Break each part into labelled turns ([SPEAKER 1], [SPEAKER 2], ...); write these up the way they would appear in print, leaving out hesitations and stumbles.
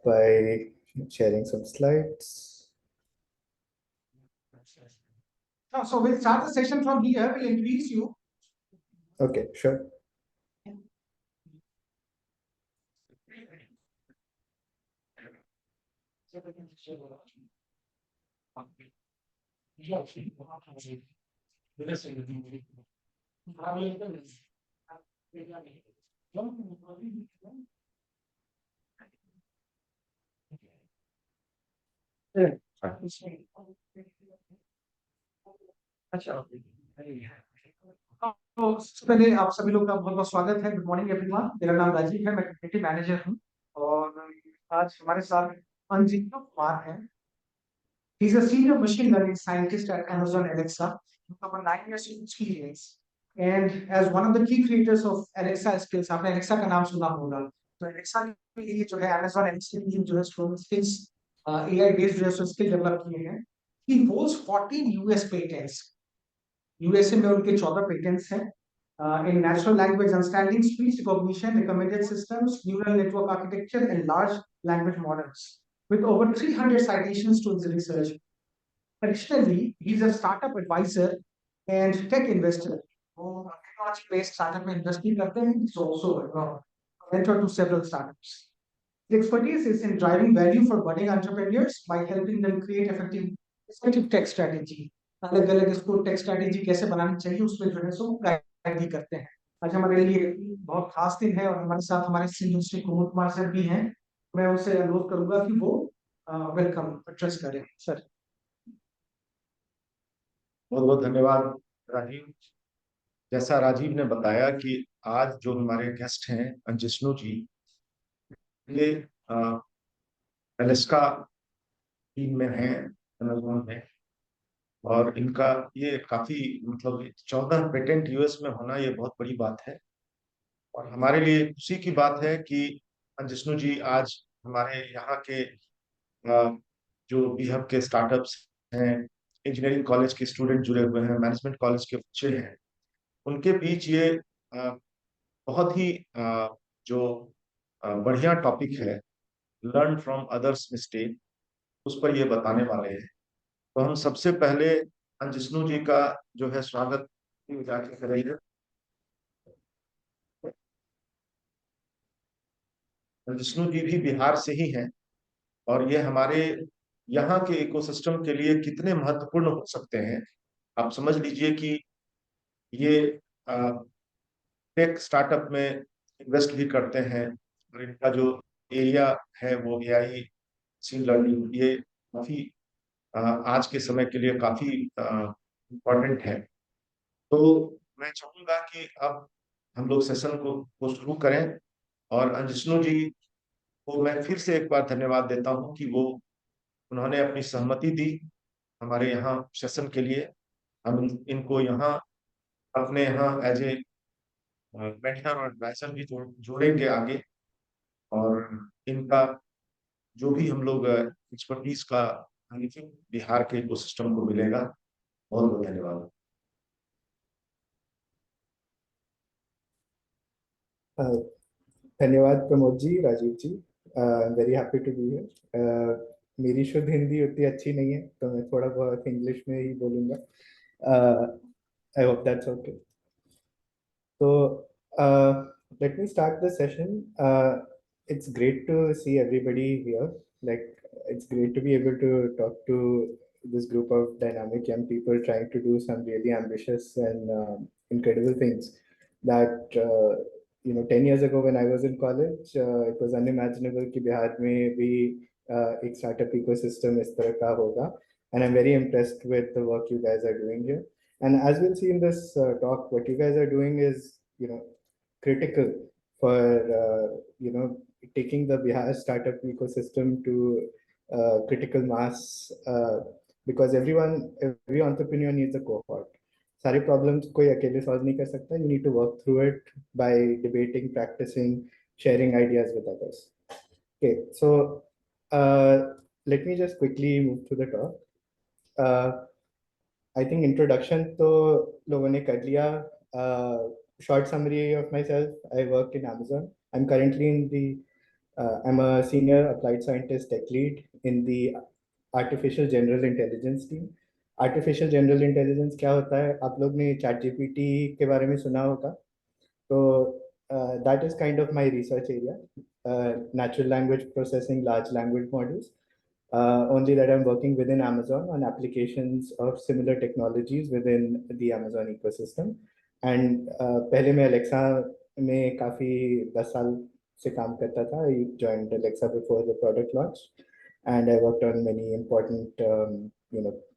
[SPEAKER 1] by sharing some slides.
[SPEAKER 2] So we'll start the session from here. We'll introduce you.
[SPEAKER 1] Okay, sure.
[SPEAKER 2] तो सबसे पहले आप सभी लोग का बहुत बहुत स्वागत है। Good morning everyone. मेरा नाम राजीव है, मैं कम्युनिटी मैनेजर हूँ और आज हमारे साथ अंजित कुमार है। He's a senior machine learning scientist at Amazon Alexa with over 9 years of experience. And as one of the key creators of Alexa skills, आपने Alexa का नाम सुना होगा। तो Alexa के लिए जो है Amazon Alexa की जो है skills AI based जो है skill develop किए हैं। He holds 14 US patents. USA में उनके 14 patents हैं in natural language understanding, speech recognition, recommended systems, neural network architecture, and large language models, with over 300 citations to his research. Additionally, he's a startup advisor and tech investor. Technology-based startup में investment करते हैं. He's also a mentor to several startups. His expertise is in driving value for budding entrepreneurs by helping them create effective tech strategy. अलग-अलग इसको tech strategy कैसे बनानी चाहिए उसमें जो है सो गाइड भी करते हैं। आज हमारे लिए बहुत खास दिन है और हमारे साथ हमारे सीनियर श्री कुमार कुमार सर भी हैं। मैं उनसे अनुरोध करूंगा कि वो वेलकम एड्रेस करें सर।
[SPEAKER 3] बहुत बहुत धन्यवाद राजीव। जैसा राजीव ने बताया कि आज जो हमारे गेस्ट हैं अंजिष्णु जी, ये अलेस्का टीम में हैं अमेज़न में, और इनका ये काफी मतलब 14 पेटेंट यूएस में होना ये बहुत बड़ी बात है और हमारे लिए खुशी की बात है कि अंजिष्णु जी आज हमारे यहाँ के जो बीहब के स्टार्टअप्स हैं, इंजीनियरिंग कॉलेज के स्टूडेंट जुड़े हुए हैं, मैनेजमेंट कॉलेज के बच्चे हैं, उनके बीच ये बहुत ही जो बढ़िया टॉपिक है लर्न फ्रॉम अदर्स मिस्टेक, उस पर ये बताने वाले हैं। तो हम सबसे पहले अंजिष्णु जी का जो है स्वागत करेंगे। अंजिष्णु जी भी बिहार से ही हैं और ये हमारे यहाँ के इकोसिस्टम के लिए कितने महत्वपूर्ण हो सकते हैं आप समझ लीजिए कि ये टेक स्टार्टअप में इन्वेस्ट भी करते हैं और इनका जो एरिया है वो एआई मशीन लर्निंग, ये काफी आज के समय के लिए काफी इम्पोर्टेंट है। तो मैं चाहूंगा कि अब हम लोग सेशन को शुरू करें और अंजिष्णु जी को मैं फिर से एक बार धन्यवाद देता हूं कि वो उन्होंने अपनी सहमति दी हमारे यहाँ सेशन के लिए। हम इनको यहाँ अपने यहाँ एज ए मेंटर और एडवाइजर भी जोड़ेंगे आगे, और इनका जो भी हम लोग एक्सपर्टीज का बिहार के इकोसिस्टम को मिलेगा। बहुत बहुत धन्यवाद।
[SPEAKER 1] धन्यवाद Pramod ji, Rajeev ji. Very happy to be here. मेरी शुद्ध हिंदी उतनी अच्छी नहीं है तो मैं थोड़ा बहुत इंग्लिश में ही बोलूँगा। I hope that's okay. So let me start the session. It's great to see everybody here. Like, it's great to be able to talk to this group of dynamic young people trying to do some really ambitious and incredible things that 10 years ago when I was in college, it was unimaginable कि बिहार में भी एक startup ecosystem इस तरह का होगा. And I'm very impressed with the work you guys are doing here. And as we'll see in this talk, what you guys are doing is, critical for, taking the Bihar startup ecosystem to critical mass, because every entrepreneur needs a cohort. सारे problems कोई अकेले solve नहीं कर सकता. You need to work through it by debating, practicing, sharing ideas with others. Okay, so let me just quickly move to the talk. I think introduction तो लोगों ने कर लिया. Short summary of myself: I work in Amazon. I'm currently in the I'm a senior applied scientist tech lead in the artificial general intelligence team. Artificial general intelligence क्या होता है? आप लोग ने चैट जीपीटी के बारे में सुना होगा, तो that is kind of my research area, natural language processing, large language models. Only that I'm working within Amazon on applications of similar technologies within the Amazon ecosystem. And पहले मैं Alexa में काफी 10 साल से काम करता था. I joined Alexa before the product launch, and I worked on many important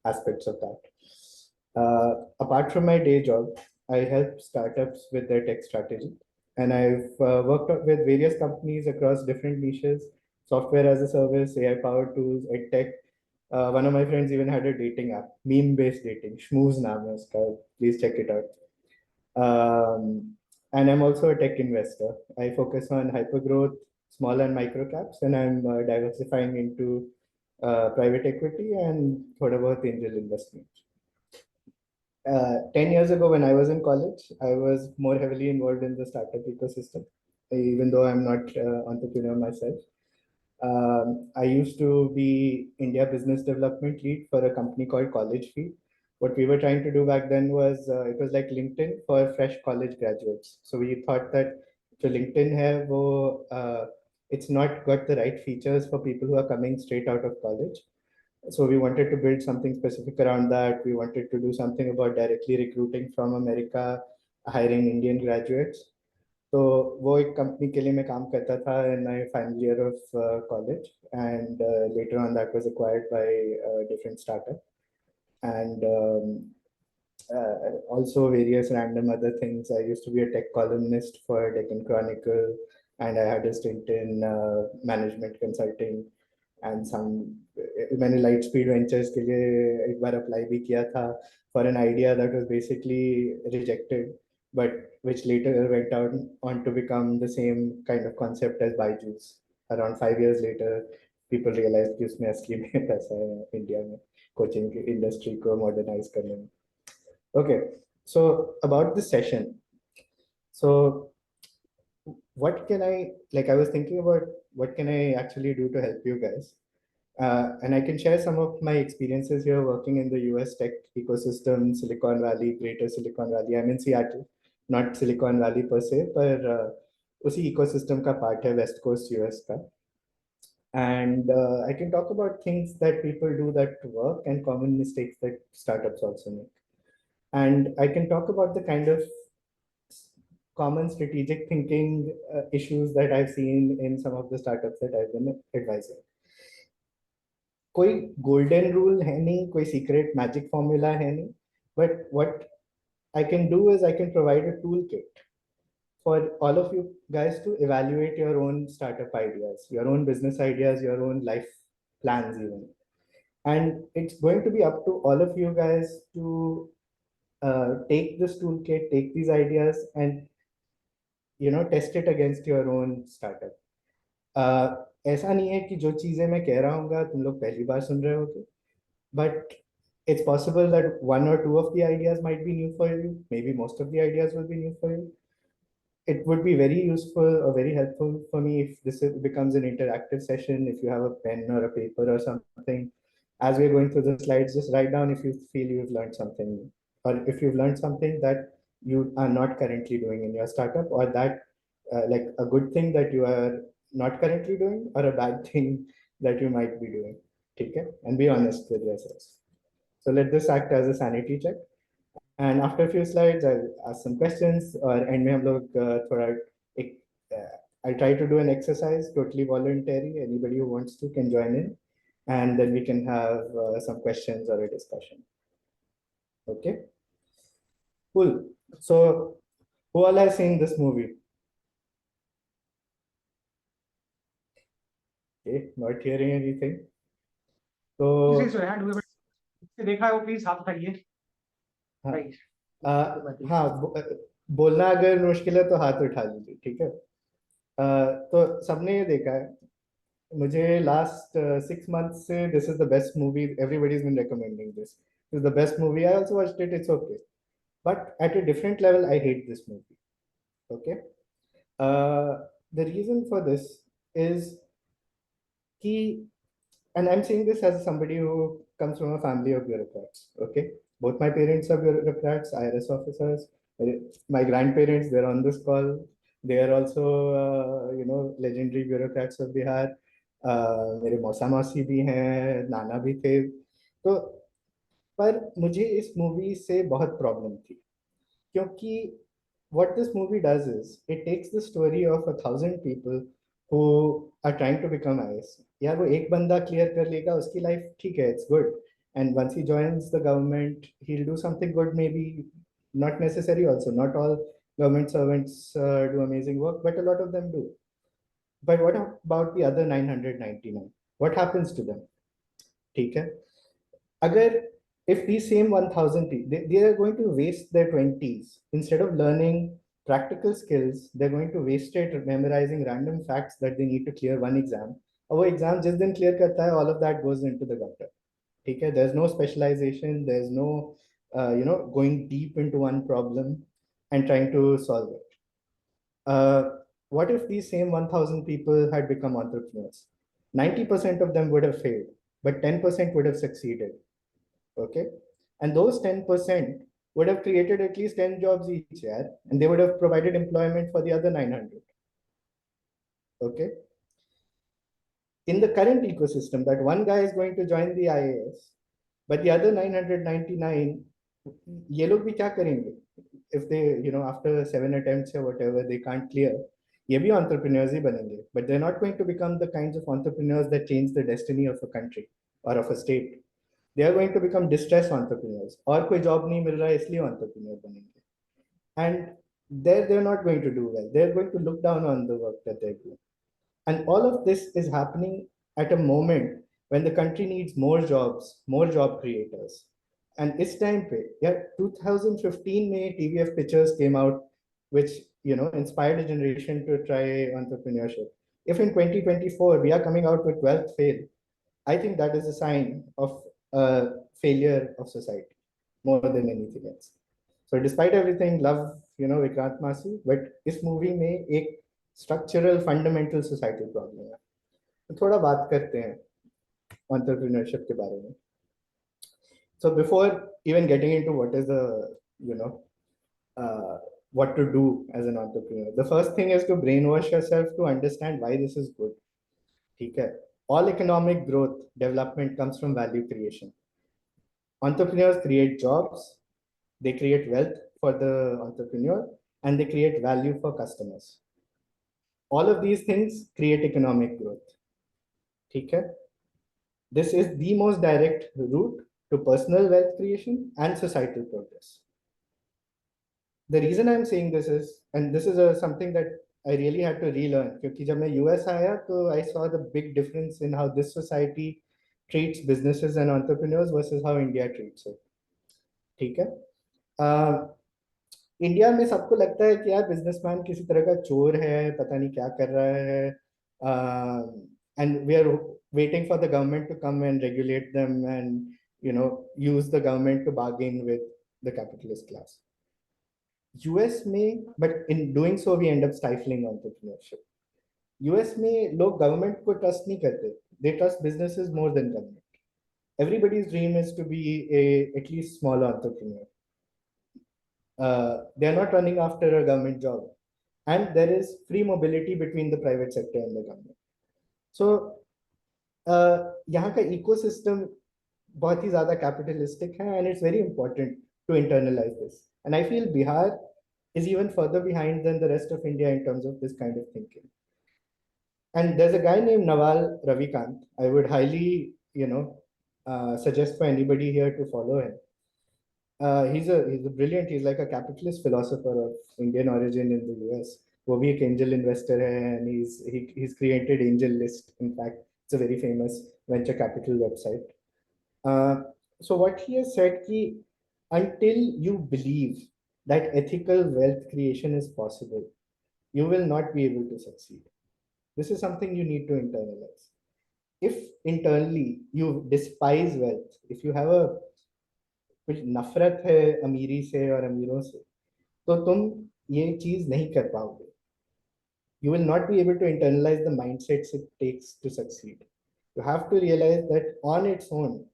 [SPEAKER 1] aspects of that. Apart from my day job, I help startups with their tech strategy, and I've worked with various companies across different niches: software as a service, AI-powered tools, edtech. One of my friends even had a dating app, meme-based dating. Schmooze naam hai uska. Please check it out. And I'm also a tech investor. I focus on hypergrowth, small and micro caps, and I'm diversifying into private equity and thoda bahut angel investment. 10 years ago, when I was in college, I was more heavily involved in the startup ecosystem, even though I'm not entrepreneur myself. I used to be India business development lead for a company called College Fee. What we were trying to do back then was it was like LinkedIn for fresh college graduates. So we thought that so LinkedIn have it's not got the right features for people who are coming straight out of college. So we wanted to build something specific around that. We wanted to do something about directly recruiting from America, hiring Indian graduates. तो वो एक company के लिए मैं काम करता था in my final year of college, and later on that was acquired by a different startup, and also various random other things. I used to be a tech columnist for Deccan Chronicle, and I had a stint in management consulting and some. मैंने light speed ventures के लिए एक बार apply भी किया था for an idea that was basically rejected, but which later went on to become the same kind of concept as Byju's. Around 5 years later, people realized कि उसमें असली में पैसा है इंडिया में कोचिंग इंडस्ट्री को मॉडर्नाइज करने में. Okay, so about this session. So what can I was thinking about what can I actually do to help you guys. And I can share some of my experiences here working in the US tech ecosystem, Silicon Valley, Greater Silicon Valley. I'm in Seattle, not Silicon Valley per se, but उसी ecosystem का part है West Coast US का. And I can talk about things that people do that work and common mistakes that startups also make. And I can talk about the kind of common strategic thinking issues that I've seen in some of the startups that I've been advising. कोई golden rule है नहीं, कोई secret magic formula है नहीं, but what I can do is I can provide a toolkit for all of you guys to evaluate your own startup ideas, your own business ideas, your own life plans even. And it's going to be up to all of you guys to take this toolkit, take these ideas, and test it against your own startup. ऐसा नहीं है कि जो चीजें मैं कह रहा हूँ तुम लोग पहली बार सुन रहे होगे, but it's possible that one or two of the ideas might be new for you. Maybe most of the ideas will be new for you. It would be very useful or very helpful for me if this becomes an interactive session. If you have a pen or a paper or something, as we're going through the slides, just write down if you feel you've learned something new, or if you've learned something that you are not currently doing in your startup, or that like a good thing that you are not currently doing, or a bad thing that you might be doing. Okay? And be honest with yourselves. So let this act as a sanity check. And after a few slides, I'll ask some questions, or end में हम लोग थोड़ा I'll try to do an exercise, totally voluntary. Anybody who wants to can join in, and then we can have some questions or a discussion. Okay, cool. So who all has seen this movie? Okay, not hearing anything. So
[SPEAKER 2] देखा है वो please हाथ उठाइए.
[SPEAKER 1] हाँ, बोलना अगर मुश्किल है तो हाथ उठा लीजिए, ठीक है. तो सबने ये देखा है. मुझे लास्ट 6 months से this is the best movie. Everybody's been recommending this. This is the best movie. I also watched it. It's okay, but at a different level, I hate this movie. Okay. The reason for this is कि, and I'm saying this as somebody who comes from a family of bureaucrats. Okay, both my parents are bureaucrats, IRS officers. My grandparents, they're on this call. They are also, legendary bureaucrats of Bihar. मेरे मौसा मौसी भी हैं, नाना भी थे. तो पर मुझे इस मूवी से बहुत प्रॉब्लम थी, क्योंकि what this movie does is it takes the story of 1,000 people who are trying to become IS. यार वो एक बंदा क्लियर कर लेगा, उसकी लाइफ ठीक है, it's good. And once he joins the government, he'll do something good, maybe not necessary also. Not all government servants do amazing work, but a lot of them do. But what about the other 999? What happens to them? ठीक है, अगर if these same 1,000 people, they are going to waste their 20s instead of learning practical skills, they're going to waste it memorizing random facts that they need to clear one exam. और वो exam जिस दिन clear करता है, all of that goes into the gutter. ठीक है, there's no specialization, there's no going deep into one problem and trying to solve it. What if these same 1,000 people had become entrepreneurs? 90% of them would have failed, but 10% would have succeeded. Okay, and those 10% would have created at least 10 jobs each year, and they would have provided employment for the other 900. Okay, in the current ecosystem, that one guy is going to join the IAS, but the other 999, ये लोग भी क्या करेंगे? If they, after 7 attempts or whatever, they can't clear, ये भी entrepreneurs ही बनेंगे, but they're not going to become the kinds of entrepreneurs that change the destiny of a country or of a state. They are going to become distress entrepreneurs, और कोई job नहीं मिल रहा है इसलिए entrepreneur बनेंगे. And there they're not going to do well. They're going to look down on the work that they're doing. And all of this is happening at a moment when the country needs more jobs, more job creators. And इस time पे, yeah, 2015 में TVF Pictures came out, which inspired a generation to try entrepreneurship. If in 2024 we are coming out with 12th fail, I think that is a sign of a failure of society more than anything else. So despite everything, love Vikrant Masu, but इस movie में एक structural fundamental societal problem है. तो थोड़ा बात करते हैं entrepreneurship के बारे में. So before even getting into what is the what to do as an entrepreneur, the first thing is to brainwash yourself to understand why this is good. ठीक है, all economic growth development comes from value creation. Entrepreneurs create jobs, they create wealth for the entrepreneur, and they create value for customers. All of these things create economic growth. ठीक है, this is the most direct route to personal wealth creation and societal progress. The reason I'm saying this is, and this is something that I really had to relearn, क्योंकि जब मैं US आया तो I saw the big difference in how this society treats businesses and entrepreneurs versus how India treats it. ठीक है, India में सबको लगता है कि यार बिजनेसमैन किसी तरह का चोर है, पता नहीं क्या कर रहा है, and we are waiting for the government to come and regulate them and use the government to bargain with the capitalist class. US में, but in doing so we end up stifling entrepreneurship. US में लोग government को trust नहीं करते, they trust businesses more than government. Everybody's dream is to be at least small entrepreneur. They are not running after a government job, and there is free mobility between the private sector and the government. So यहाँ का ecosystem बहुत ही ज़्यादा capitalistic है, and it's very important to internalize this. And I feel Bihar is even further behind than the rest of India in terms of this kind of thinking. And there's a guy named Naval Ravikant. I would highly, suggest for anybody here to follow him. He's a brilliant. He's like a capitalist philosopher of Indian origin in the US. वो भी एक angel investor है, and he's created Angel List. In fact, it's a very famous venture capital website. So what he has said कि until you believe that ethical wealth creation is possible, you will not be able to succeed. This is something you need to internalize. If internally you despise wealth, if you have a कुछ नफरत है अमीरी से और अमीरों से, तो तुम ये चीज नहीं कर पाओगे. you will not be able to internalize the mindsets it takes to succeed. You have to realize that on its own,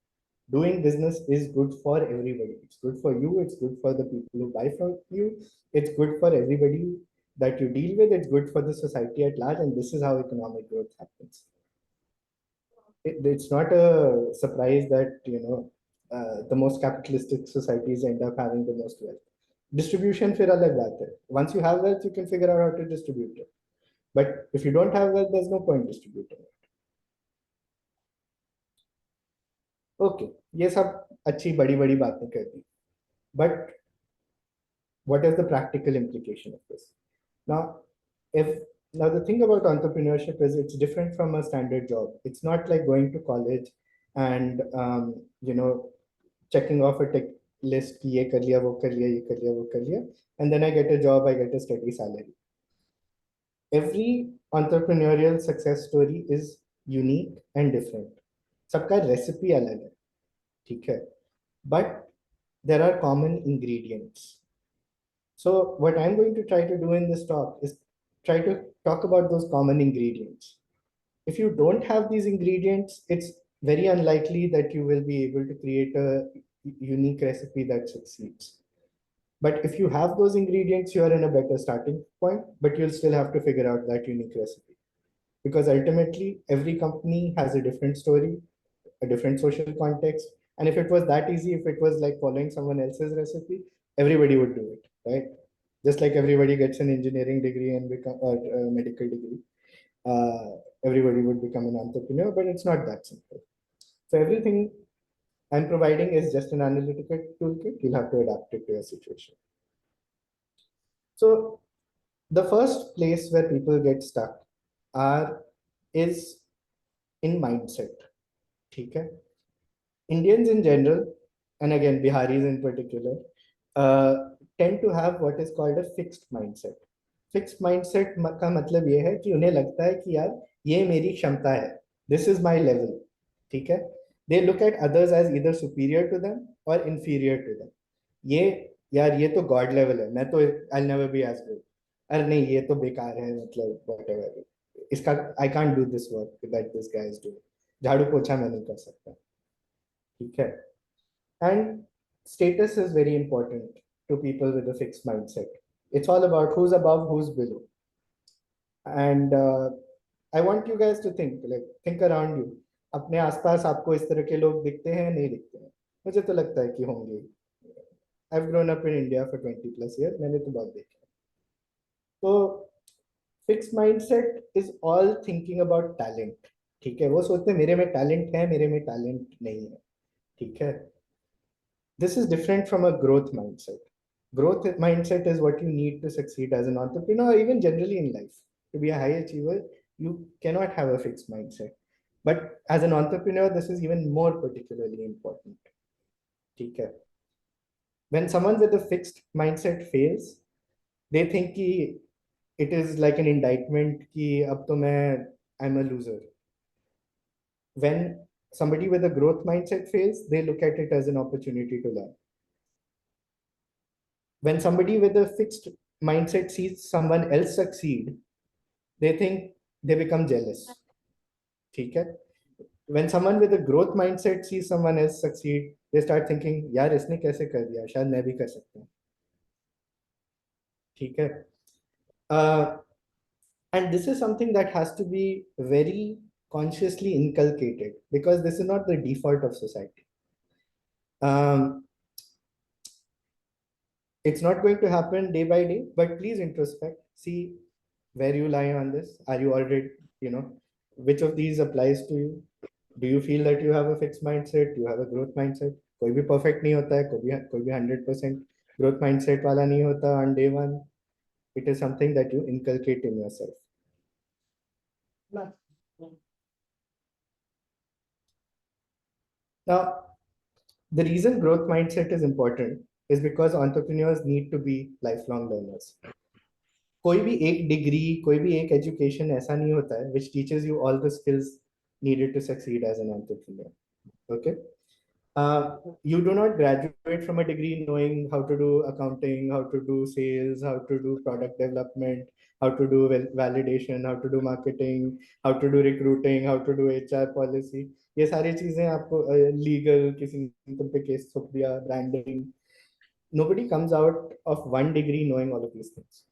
[SPEAKER 1] doing business is good for everybody. It's good for you, it's good for the people who buy from you, it's good for everybody that you deal with, it's good for the society at large, and this is how economic growth happens. It's not a surprise that the most capitalistic societies end up having the most wealth. Distribution फिर अलग बात है. Once you have wealth, you can figure out how to distribute it. But if you don't have wealth, there's no point distributing it. Okay, ये सब अच्छी बड़ी बड़ी बातें कर दी. But what is the practical implication of this? Now, now the thing about entrepreneurship is it's different from a standard job. It's not like going to college and checking off a tick list कि ये कर लिया वो कर लिया ये कर लिया वो कर लिया, and then I get a job, I get a steady salary. Every entrepreneurial success story is unique and different. सबका रेसिपी अलग है, ठीक है, but there are common ingredients. So what I'm going to try to do in this talk is try to talk about those common ingredients. If you don't have these ingredients, it's very unlikely that you will be able to create a unique recipe that succeeds. But if you have those ingredients, you are in a better starting point, but you'll still have to figure out that unique recipe. Because ultimately, every company has a different story, a different social context. And if it was that easy, if it was like following someone else's recipe, everybody would do it, right? Just like everybody gets an engineering degree and become or a medical degree, everybody would become an entrepreneur, but it's not that simple. So everything I'm providing is just an analytical toolkit. You'll have to adapt it to your situation. So the first place where people get stuck is in mindset. Okay? Indians in general, and again Biharis in particular, tend to have what is called a fixed mindset. Fixed mindset का मतलब ये है कि उन्हें लगता है कि यार ये मेरी क्षमता है, this is my level, ठीक है? They look at others as either superior to them or inferior to them. ये यार ये तो God level है, मैं तो I'll never be as good. अरे नहीं ये तो बेकार है, मतलब whatever, इसका I can't do this work that this guy is doing. झाड़ू पोछा मैं नहीं कर सकता, ठीक है? And status is very important to people with a fixed mindset. It's all about who's above, who's below. And I want you guys to think around you. अपने आसपास आपको इस तरह के लोग दिखते हैं नहीं दिखते हैं? मुझे तो लगता है कि होंगे. I've grown up in India for 20+ years. मैंने तो बहुत देखा. तो fixed mindset is all thinking about talent. ठीक है, वो सोचते हैं मेरे में टैलेंट है, मेरे में टैलेंट नहीं है, ठीक है? This is different from a growth mindset. Growth mindset is what you need to succeed as an entrepreneur, even generally in life. To be a high achiever, you cannot have a fixed mindset. But as an entrepreneur, this is even more particularly important. Okay. When someone with a fixed mindset fails, they think it is like an indictment कि अब तो I'm a loser. When somebody with a growth mindset fails, they look at it as an opportunity to learn. When somebody with a fixed mindset sees someone else succeed, they think they become jealous. Okay? When someone with a growth mindset sees someone else succeed, they start thinking, यार इसने कैसे कर दिया, शायद मैं भी कर सकता हूँ. ठीक है? And this is something that has to be very consciously inculcated because this is not the default of society. It's not going to happen day by day, but please introspect, see where you lie on this. Are you already, which of these applies to you? Do you feel that you have a fixed mindset? Do you have a growth mindset? कोई भी perfect नहीं होता है, कोई भी 100% growth mindset वाला नहीं होता on day one. It is something that you inculcate in yourself. Now, the reason growth mindset is important is because entrepreneurs need to be lifelong learners. कोई भी एक डिग्री, कोई भी एक एजुकेशन ऐसा नहीं होता है which teaches you all the skills needed to succeed as an entrepreneur. Okay? You do not graduate from a degree knowing how to do accounting, how to do sales, how to do product development, how to do validation, how to do marketing, how to do recruiting, how to do HR policy. ये सारी चीजें आपको legal, किसी ने तुम पे case थोप दिया, branding. Nobody comes out of one degree knowing all of these things.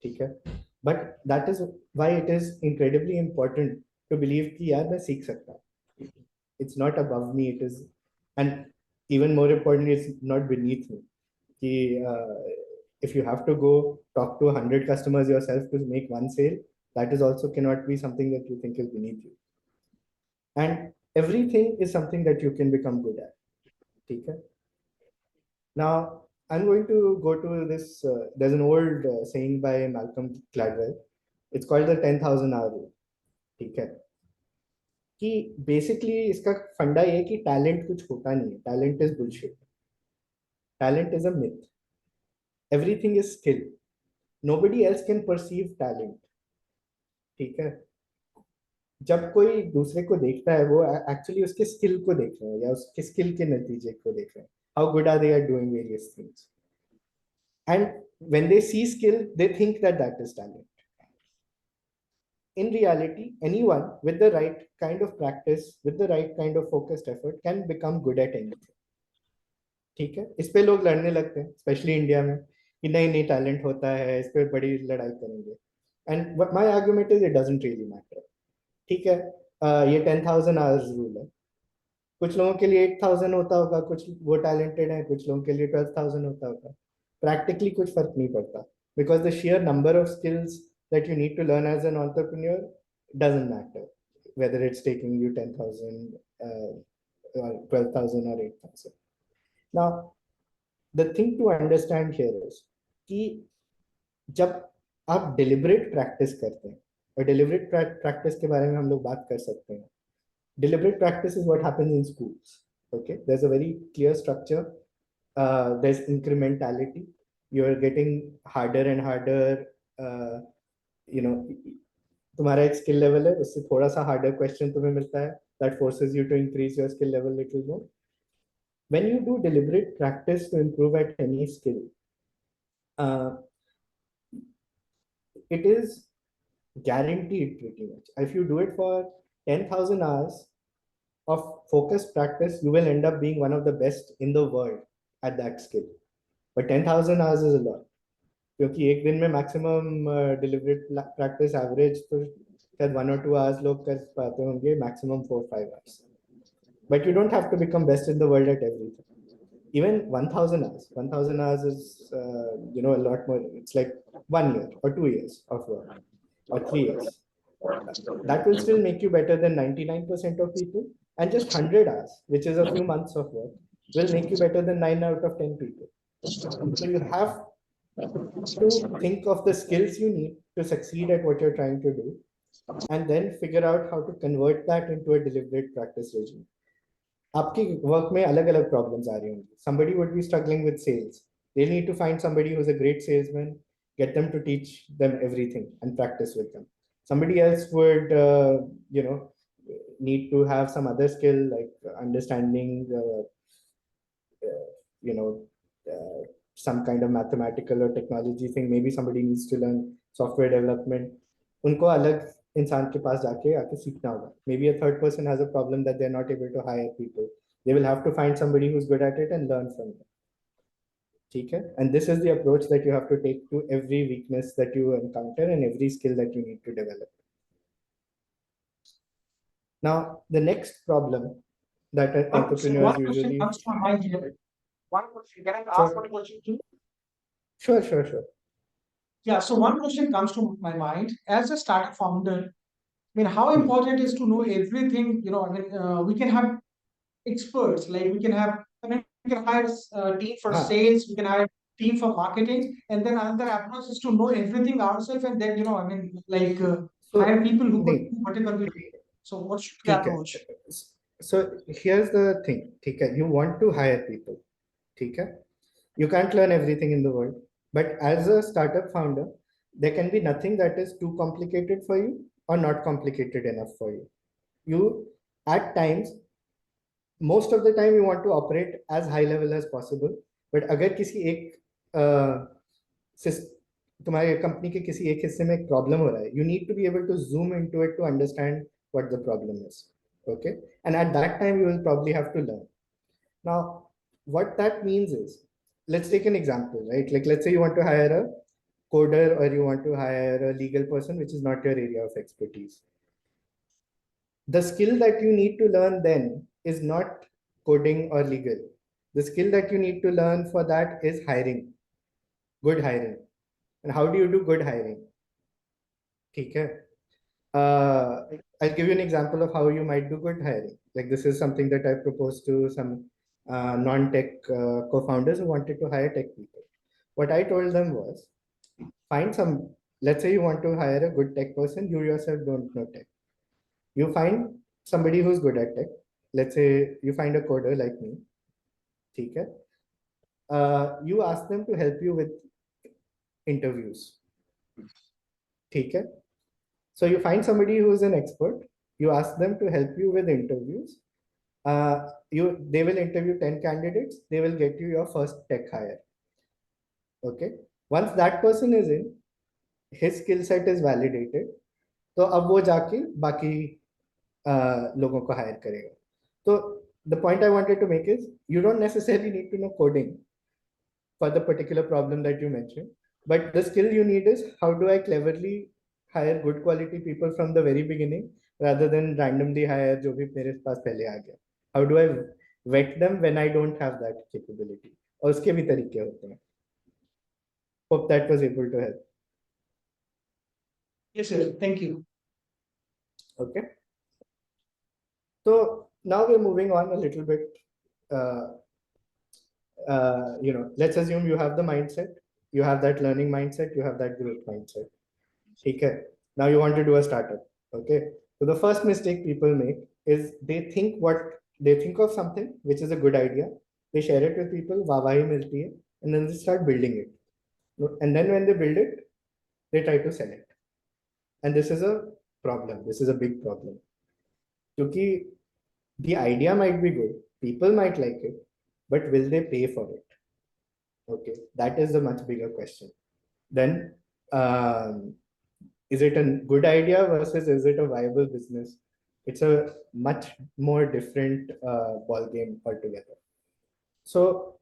[SPEAKER 1] ठीक है? But that is why it is incredibly important to believe कि यार मैं सीख सकता हूँ. It's not above me. It is, and even more importantly, it's not beneath me. If you have to go talk to 100 customers yourself to make one sale, that is also cannot be something that you think is beneath you. And everything is something that you can become good at. Okay? Now, I'm going to go to this. There's an old saying by Malcolm Gladwell. It's called the 10,000 hour rule. Okay? कि basically इसका फंडा ये कि talent कुछ होता नहीं है. Talent is bullshit. Talent is a myth. Everything is skill. Nobody else can perceive talent. ठीक है? जब कोई दूसरे को देखता है वो एक्चुअली उसके स्किल को देख रहे हैं या उसके स्किल के नतीजे को देख रहे हैं. How good are they are doing various things. And when they see skill they think that that is talent. In reality, anyone with the right kind of practice, with the right kind of focused effort, can become good at anything. ठीक है? इस पे लोग लड़ने लगते हैं, specially India में, कि नहीं नहीं टैलेंट होता है, इस पे बड़ी लड़ाई करेंगे. And my argument is it doesn't really matter. ठीक है? ये 10,000 आवर्स रूल है. कुछ लोगों के लिए 8,000 होता होगा, कुछ वो टैलेंटेड है, कुछ लोगों के लिए 12,000 होता होगा. प्रैक्टिकली कुछ फर्क नहीं पड़ता, because the share number of skills that you need to learn as an entrepreneur doesn't matter whether it's taking you 10,000 or 12,000 or 8,000. Now, the thing to understand here is कि जब आप deliberate practice करते हैं, और deliberate practice के बारे में हम लोग बात कर सकते हैं. Deliberate practice is what happens in schools. Okay, there's a very clear structure. There's incrementality. You're getting harder and harder. तुम्हारा एक स्किल लेवल है, उससे थोड़ा सा हार्डर क्वेश्चन तुम्हें मिलता है. That forces you to increase your skill level little more. When you do deliberate practice to improve at any skill, it is guaranteed pretty much. If you do it for 10,000 hours of focused practice, you will end up being one of the best in the world at that skill. But 10,000 hours is a lot. क्योंकि एक दिन में maximum deliberate practice average तो शायद 1 or 2 hours लोग कर पाते होंगे, maximum 4-5 hours. But you don't have to become best in the world at everything. Even 1,000 hours is a lot more. It's like 1 year or 2 years of work or 3 years. That will still make you better than 99% of people. And just 100 hours, which is a few months of work, will make you better than 9 out of 10 people. So you have to think of the skills you need to succeed at what you're trying to do, and then figure out how to convert that into a deliberate practice regime. आपकी work में अलग अलग problems आ रही होंगी. Somebody would be struggling with sales. They need to find somebody who's a great salesman, get them to teach them everything and practice with them. Somebody else would need to have some other skill like understanding some kind of mathematical or technology thing. Maybe somebody needs to learn software development. उनको अलग इंसान के पास जाके आके सीखना होगा. Maybe a third person has a problem that they're not able to hire people. They will have to find somebody who's good at it and learn from them. ठीक है? And this is the approach that you have to take to every weakness that you encounter and every skill that you need to develop. Now, the next problem that entrepreneurs usually...
[SPEAKER 2] comes to my mind here. One question. Can I ask one question too?
[SPEAKER 1] Sure.
[SPEAKER 2] Yeah, so one question comes to my mind. As a startup founder, I mean, how important is to know everything? We can have experts, like we can hire a team for sales, we can hire a team for marketing, and then another approach is to know everything ourselves, and then hire people who could do whatever we do. So what should be the approach?
[SPEAKER 1] So here's the thing. Okay, you want to hire people. Okay, you can't learn everything in the world, but as a startup founder, there can be nothing that is too complicated for you or not complicated enough for you. You at times most of the time you want to operate as high level as possible, but अगर किसी एक तुम्हारे company के किसी एक हिस्से में एक प्रॉब्लम हो रहा है, you need to be able to zoom into it to understand what the problem is. Okay, and at that time you will probably have to learn. Now what that means is, let's take an example, right? Like let's say you want to hire a coder or you want to hire a legal person, which is not your area of expertise. The skill that you need to learn then is not coding or legal. The skill that you need to learn for that is hiring, good hiring. And how do you do good hiring? Okay. I'll give you an example of how you might do good hiring. Like this is something that I proposed to some non-tech co-founders who wanted to hire tech people. What I told them was, find some, let's say you want to hire a good tech person, you yourself don't know tech. You find somebody who's good at tech. Let's say you find a coder like me. Okay. You ask them to help you with interviews. Okay. So you find somebody who's an expert. You ask them to help you with interviews. They will interview 10 candidates. They will get you your first tech hire. Okay. Once that person is in, his skill set is validated. तो अब वो जाके बाकी लोगों को higher करेगा. So the point I wanted to make is, you don't necessarily need to know coding for the particular problem that you mentioned, but the skill you need is, how do I cleverly hire good quality people from the very beginning rather than randomly hire जो भी मेरे पास पहले आ गया. How do I vet them when I don't have that capability? और उसके भी तरीके होते हैं. Hope that was able to help.
[SPEAKER 2] Yes, sir. Thank you.
[SPEAKER 1] Okay. So now we're moving on a little bit. Let's assume you have the mindset, you have that learning mindset, you have that growth mindset. Okay. Now you want to do a startup. Okay. So the first mistake people make is they think of something which is a good idea. They share it with people, वाहवाही मिलती है, and then they start building it. And then when they build it, they try to sell it. And this is a problem. This is a big problem. Because the idea might be good, people might like it, but will they pay for it? Okay, that is a much bigger question. Then, is it a good idea versus is it a viable business? It's a much more different ball game altogether. So,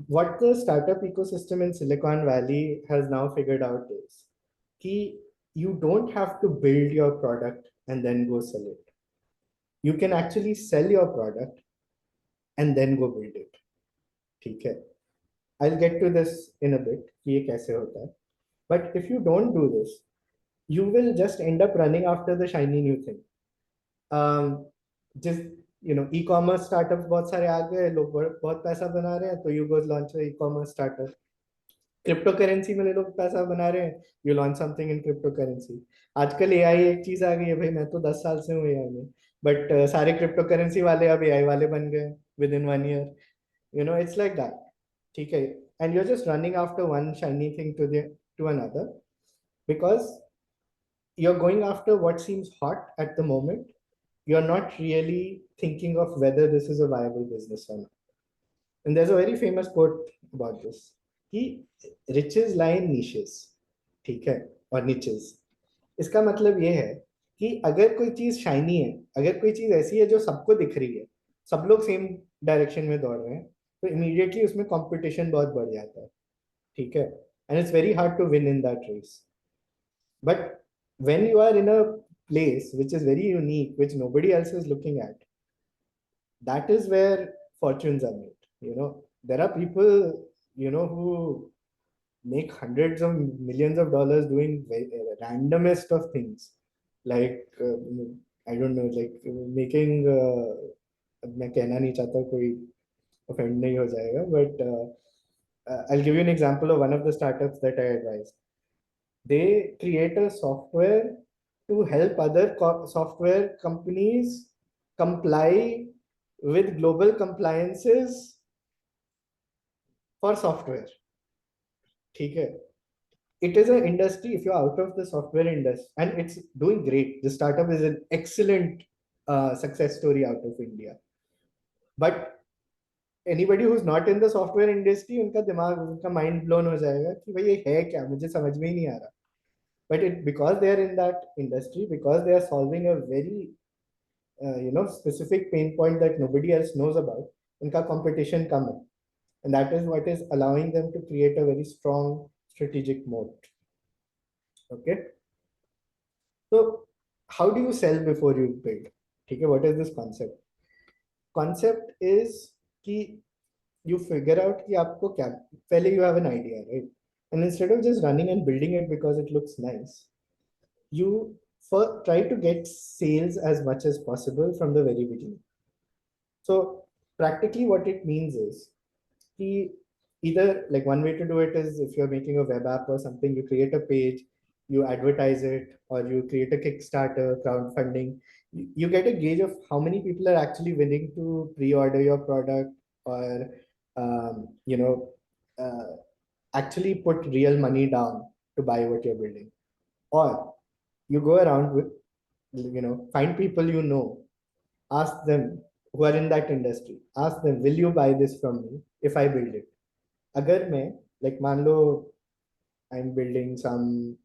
[SPEAKER 1] what the startup ecosystem in Silicon Valley has now figured out is that you don't have to build your product and then go sell it. You can actually sell your product and then go build it. Okay. I'll get to this in a bit. कि ये कैसे होता है. But if you don't do this, you will just end up running after the shiny new thing. Just e-commerce startups बहुत सारे आ गए, लोग बहुत पैसा बना रहे हैं, तो you go launch a e-commerce startup. Crypto currency में लोग पैसा बना रहे हैं, you launch something in crypto currency. आजकल एआई एक चीज आ गई है भाई, मैं तो 10 साल से हूँ एआई में, बट सारे क्रिप्टो करेंसी वाले अब एआई वाले बन गए with in 1 year. It's like that. ठीक है. And you're just running after one shiny thing to another, because you're going after what seems hot at the moment. You're not really thinking of whether this is a viable business or not. And there's a very famous quote about this, कि riches lie in niches. ठीक है, और niches. इसका मतलब ये है कि अगर कोई चीज शाइनी है, अगर कोई चीज ऐसी है जो सबको दिख रही है, सब लोग सेम डायरेक्शन में दौड़ रहे हैं, तो इमीडिएटली उसमें कंपटीशन बहुत बढ़ जाता है. ठीक है. And it's very hard to win in that race. But when you are in a place which is very unique, which nobody else is looking at, that is where fortunes are made. There are people who make hundreds of millions of dollars doing randomest of things, like I don't know, like making मैं कहना नहीं चाहता, कोई offend नहीं हो जाएगा, but I'll give you an example of one of the startups that I advised. They create a software to help other software companies comply with global compliances for software. ठीक है. It is an industry, if you're out of the software industry, and it's doing great. The startup is an excellent success story out of India. But anybody who's not in the software industry, उनका दिमाग, उनका mind blown हो जाएगा कि भाई ये है क्या, मुझे समझ में ही नहीं आ रहा. But because they are in that industry, because they are solving a very specific pain point that nobody else knows about, उनका competition कम है. And that is what is allowing them to create a very strong strategic moat. Okay. So how do you sell before you build? Okay, what is this concept? Concept is कि you figure out कि आपको क्या, पहले you have an idea, right? And instead of just running and building it because it looks nice, you first try to get sales as much as possible from the very beginning. So practically what it means is कि either, like, one way to do it is, if you're making a web app or something, you create a page, you advertise it, or you create a Kickstarter, crowdfunding. You get a gauge of how many people are actually willing to pre-order your product, or you know, actually put real money down to buy what you're building. Or you go around with, find people ask them who are in that industry, ask them, will you buy this from me if I build it? अगर मैं, like, मान लो I'm building some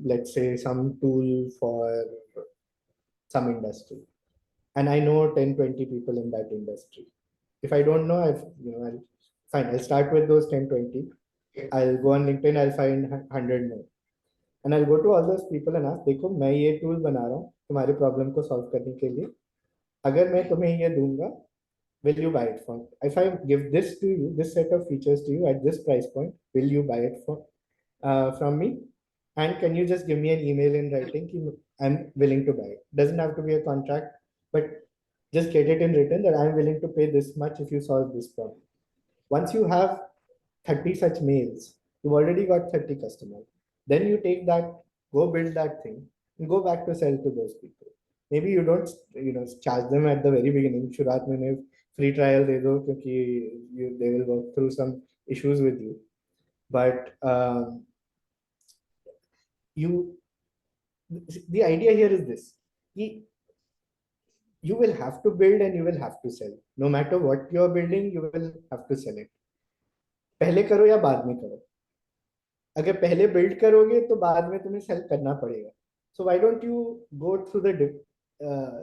[SPEAKER 1] let's say some tool for some industry, and I know 10-20 people in that industry. If I don't know, I'll start with those 10-20. I'll go on LinkedIn, I'll find 100 more, and I'll go to all those people and ask, देखो मैं ये tool बना रहा हूँ तुम्हारे problem को solve करने के लिए, अगर मैं तुम्हें ये दूंगा, will you buy it for? If I give this to you, this set of features to you at this price point, will you buy it from me? And can you just give me an email in writing कि I'm willing to buy it? Doesn't have to be a contract, but just get it in written that I'm willing to pay this much if you solve this problem. Once you have 30 such mails, you've already got 30 customers. Then you take that, go build that thing, and go back to sell to those people. Maybe you don't, charge them at the very beginning. शुरुआत में उन्हें free trial दे दो क्योंकि they will work through some issues with you. But the idea here is this: you will have to build and you will have to sell. No matter what you're building, you will have to sell it. पहले करो या बाद में करो. अगर पहले build करोगे तो बाद में तुम्हें sell करना पड़ेगा. So why don't you go through the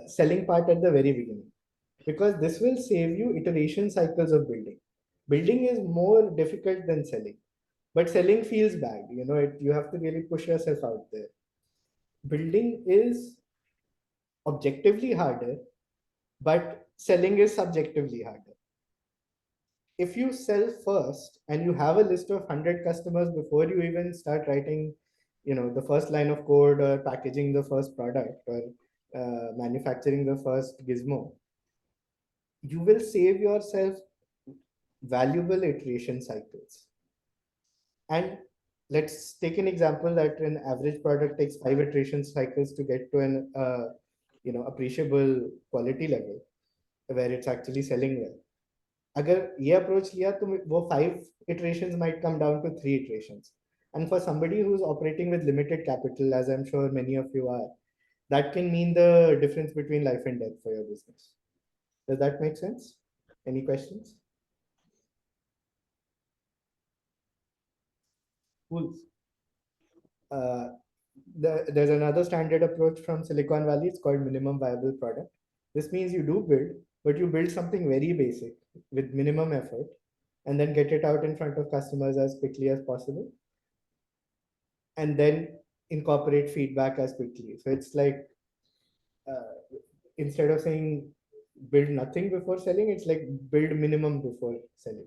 [SPEAKER 1] selling part at the very beginning? Because this will save you iteration cycles of building. Building is more difficult than selling, but selling feels bad. You have to really push yourself out there. Building is objectively harder, but selling is subjectively harder. If you sell first and you have a list of 100 customers before you even start writing, the first line of code, or packaging the first product, or manufacturing the first gizmo, you will save yourself valuable iteration cycles. And let's take an example that an average product takes 5 iteration cycles to get to an appreciable quality level where it's actually selling well. अगर ये approach लिया तो वो 5 iterations might come down to 3 iterations. And for somebody who's operating with limited capital, as I'm sure many of you are, that can mean the difference between life and death for your business. Does that make sense? Any questions? Cool. There's another standard approach from Silicon Valley. It's called minimum viable product. This means you do build, but you build something very basic with minimum effort, and then get it out in front of customers as quickly as possible, and then incorporate feedback as quickly. So it's like, instead of saying build nothing before selling, it's like build minimum before selling.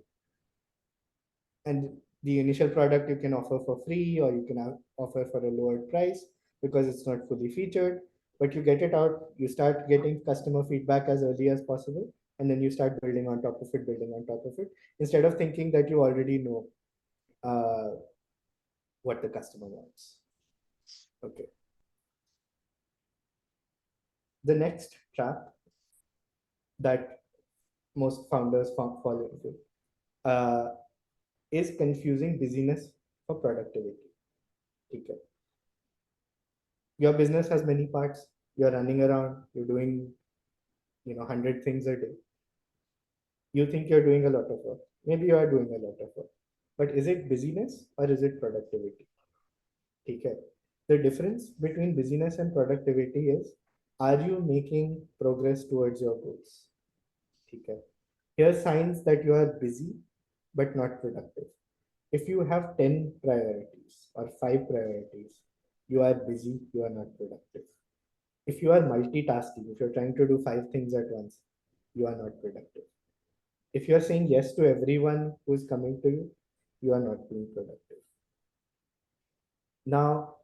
[SPEAKER 1] And the initial product you can offer for free, or you can offer for a lower price because it's not fully featured, but you get it out, you start getting customer feedback as early as possible, and then you start building on top of it, instead of thinking that you already know what the customer wants. Okay. The next trap that most founders fall into is confusing busyness for productivity. Okay. Your business has many parts. you're running around, you're doing, 100 things a day. You think you're doing a lot of work. Maybe you are doing a lot of work. But is it busyness or is it productivity? Okay. The difference between busyness and productivity is, are you making progress towards your goals? Okay. Here are signs that you are busy but not productive. If you have 10 priorities or 5 priorities, you are busy, you are not productive. If you are multitasking, if you're trying to do 5 things at once, you are not productive. If you are saying yes to everyone who is coming to you, you are not being productive. Now,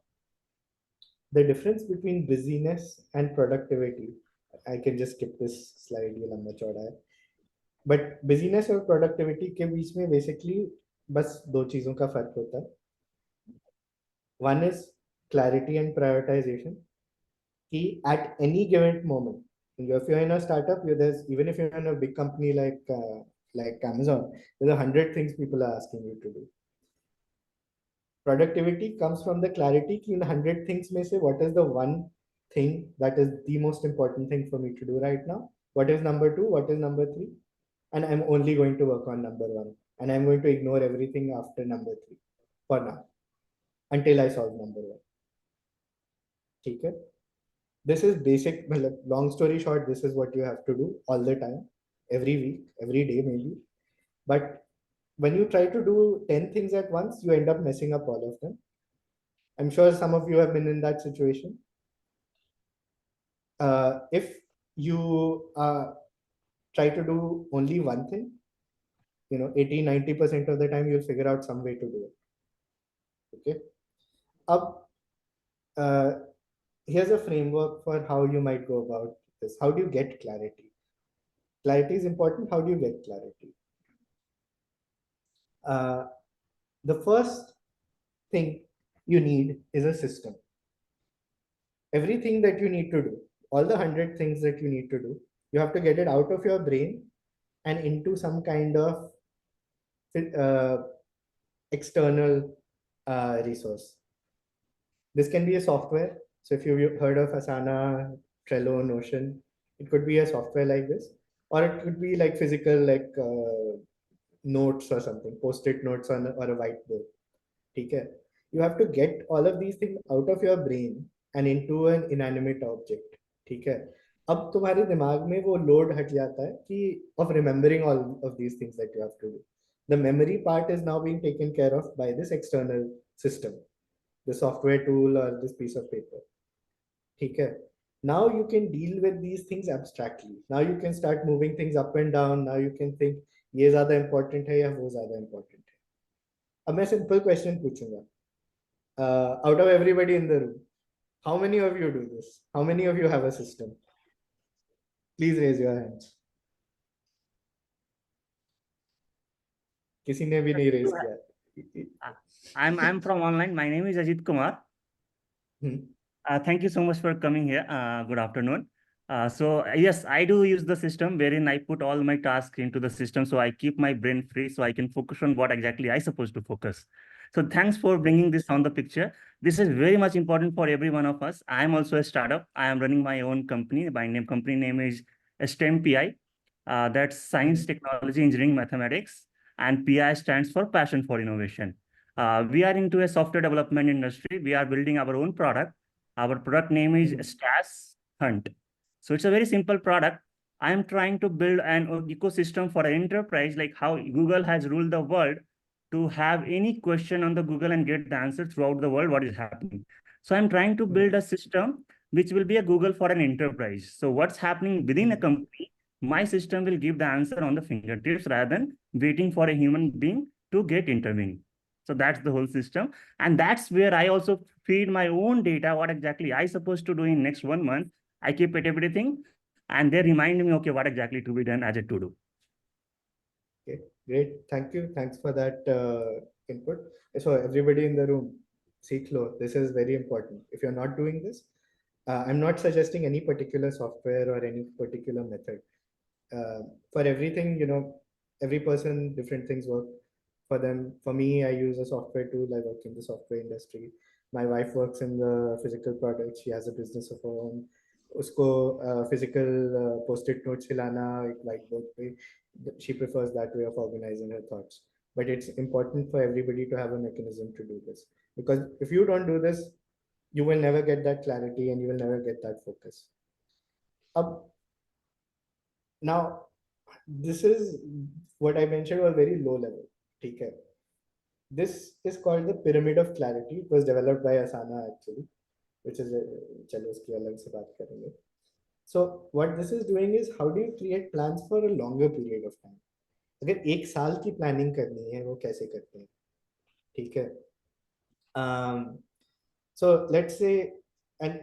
[SPEAKER 1] the difference between busyness and productivity, I can just skip this slide, ये लंबा चौड़ा है. But busyness और productivity के बीच में basically बस दो चीजों का फर्क होता है. One is clarity and prioritization. Ki at any given moment, if you're in a startup, there's, even if you're in a big company like Amazon, there's 100 things people are asking you to do. Productivity comes from the clarity ki in 100 things mein se, what is the one thing that is the most important thing for me to do right now? What is number two? What is number three? And I'm only going to work on number one. And I'm going to ignore everything after number three for now until I solve number one. Okay? This is basic. Long story short, this is what you have to do all the time, every week, every day, maybe. But when you try to do 10 things at once, you end up messing up all of them. I'm sure some of you have been in that situation. If you try to do only one thing, 80-90% of the time you'll figure out some way to do it. Okay. Here's a framework for how you might go about this. How do you get clarity? Clarity is important. How do you get clarity? The first thing you need is a system. Everything that you need to do, all the 100 things that you need to do, you have to get it out of your brain and into some kind of external resource. This can be a software. So if you've heard of Asana, Trello, Notion, it could be a software like this, or it could be like physical, like notes or something, post-it notes on or a whiteboard. Okay. You have to get all of these things out of your brain and into an inanimate object. ठीक है. अब तुम्हारे दिमाग में वो load हट जाता है कि of remembering all of these things that you have to do. The memory part is now being taken care of by this external system, the software tool or this piece of paper. ठीक है. Now you can deal with these things abstractly. Now you can start moving things up and down. Now you can think ये ज्यादा important है या वो ज्यादा important है. अब मैं simple question पूछूंगा. Out of everybody in the room, how many of you do this? How many of you have a system? Please raise your hands. किसी ने भी नहीं raise किया.
[SPEAKER 4] I'm from online. My name is Ajit Kumar. Thank you so much for coming here. Good afternoon. Yes, I do use the system wherein I put all my tasks into the system, so I keep my brain free, so I can focus on what exactly I supposed to focus. So thanks for bringing this on the picture. This is very much important for every one of us. I am also a startup. I am running my own company. My company name is STEM PI. That's Science, Technology, Engineering, Mathematics, and PI stands for Passion for Innovation. We are into a software development industry. We are building our own product. Our product name is STAS Hunt. So it's a very simple product. I am trying to build an ecosystem for an enterprise, like how Google has ruled the world, to have any question on the Google and get the answer throughout the world, what is happening. So I'm trying to build a system which will be a Google for an enterprise. So what's happening within a company, my system will give the answer on the fingertips rather than waiting for a human being to get intervened. So that's the whole system. And that's where I also feed my own data, what exactly I supposed to do in next 1 month. I keep it everything, and they remind me, okay, what exactly to be done as a to-do.
[SPEAKER 1] Okay, great. Thank you. Thanks for that input. So everybody in the room, seek low. This is very important. If you're not doing this, I'm not suggesting any particular software or any particular method. For everything, every person, different things work for them. For me, I use a software tool. I work in the software industry. My wife works in the physical products. She has a business of her own. उसको physical post-it notes हिलाना एक whiteboard पे, she prefers that way of organizing her thoughts. But it's important for everybody to have a mechanism to do this, because if you don't do this, you will never get that clarity and you will never get that focus. Now, this is what I mentioned was very low level. Okay. This is called the pyramid of clarity. It was developed by Asana actually, which is चलो उसकी अलग से बात करेंगे. So what this is doing is, how do you create plans for a longer period of time? अगर एक साल की प्लानिंग करनी है वो कैसे करते हैं? ठीक है. So let's say, and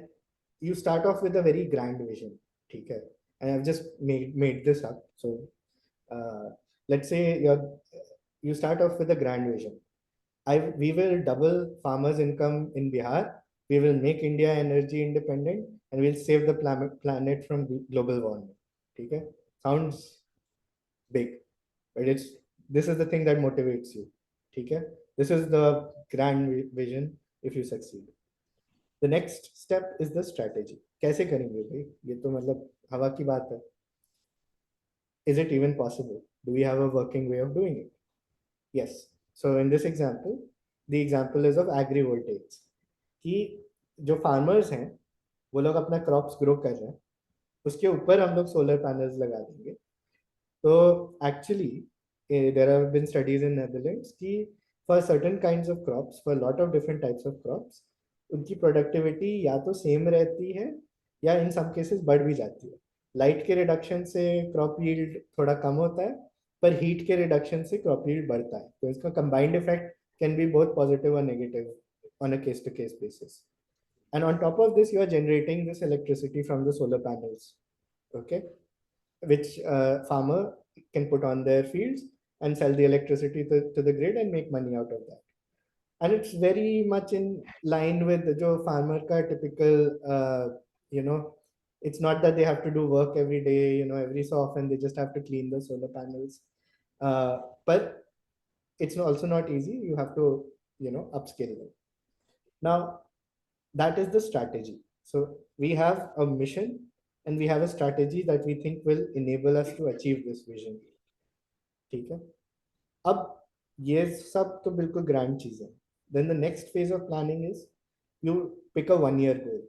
[SPEAKER 1] you start off with a very grand vision. ठीक है. And I've just made this up. So let's say you start off with a grand vision. We will double farmers' income in Bihar. We will make India energy independent, and we'll save the planet from global warming. Okay? Sounds big, but this is the thing that motivates you. Okay? This is the grand vision if you succeed. The next step is the strategy. कैसे करेंगे भाई? ये तो मतलब हवा की बात है. Is it even possible? Do we have a working way of doing it? Yes. So in this example, the example is of agrivoltaics. कि जो farmers हैं, वो लोग अपना crops grow कर रहे हैं, उसके ऊपर हम लोग solar panels लगा देंगे. तो actually, there have been studies in Netherlands कि for certain kinds of crops, for a lot of different types of crops, उनकी प्रोडक्टिविटी या तो सेम रहती है या इन सम केसेस बढ़ भी जाती है. लाइट के रिडक्शन से क्रॉप यील्ड थोड़ा कम होता है, पर हीट के रिडक्शन से क्रॉप यील्ड बढ़ता है. तो इसका combined effect can be both positive और negative on a case to case basis. And on top of this, you are generating this electricity from the solar panels, okay, which farmer can put on their fields and sell the electricity to the grid and make money out of that. And it's very much in line with the farmer ka typical, it's not that they have to do work every day, every so often they just have to clean the solar panels. But it's also not easy. You have to, upscale them. Now, that is the strategy. So we have a mission and we have a strategy that we think will enable us to achieve this vision. ठीक है. अब ये सब तो बिल्कुल grand चीज है. Then the next phase of planning is, you pick a 1-year goal.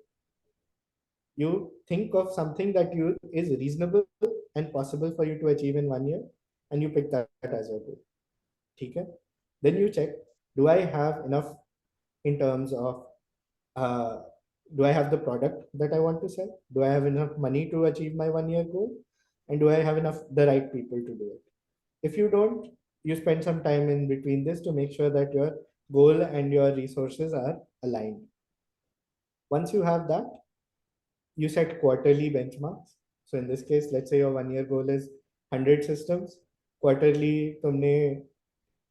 [SPEAKER 1] You think of something that is reasonable and possible for you to achieve in 1 year, and you pick that as your goal. Okay? Then you check, do I have enough in terms of, do I have the product that I want to sell? Do I have enough money to achieve my 1-year goal? And do I have the right people to do it? If you don't, you spend some time in between this to make sure that your goal and your resources are aligned. Once you have that, you set quarterly benchmarks. So in this case, let's say your 1-year goal is 100 systems. Quarterly, tumne,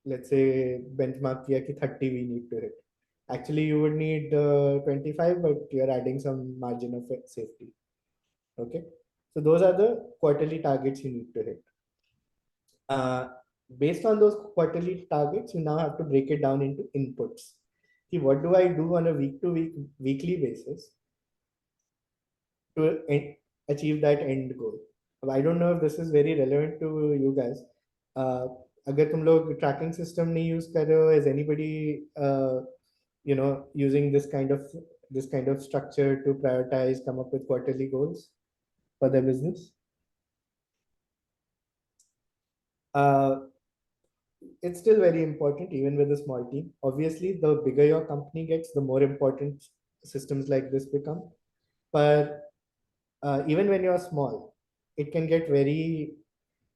[SPEAKER 1] let's say, benchmark kiya ki 30 we need to hit. Actually, you would need 25, but you're adding some margin of safety. Okay. So those are the quarterly targets you need to hit. Based on those quarterly targets, you now have to break it down into inputs. See, what do I do on a weekly basis to achieve that end goal? I don't know if this is very relevant to you guys. अगर तुम लोग tracking system नहीं use कर रहे हो, is anybody using this kind of structure to prioritize, come up with quarterly goals for their business? It's still very important even with a small team. Obviously, the bigger your company gets, the more important systems like this become. But even when you're small, it can get very,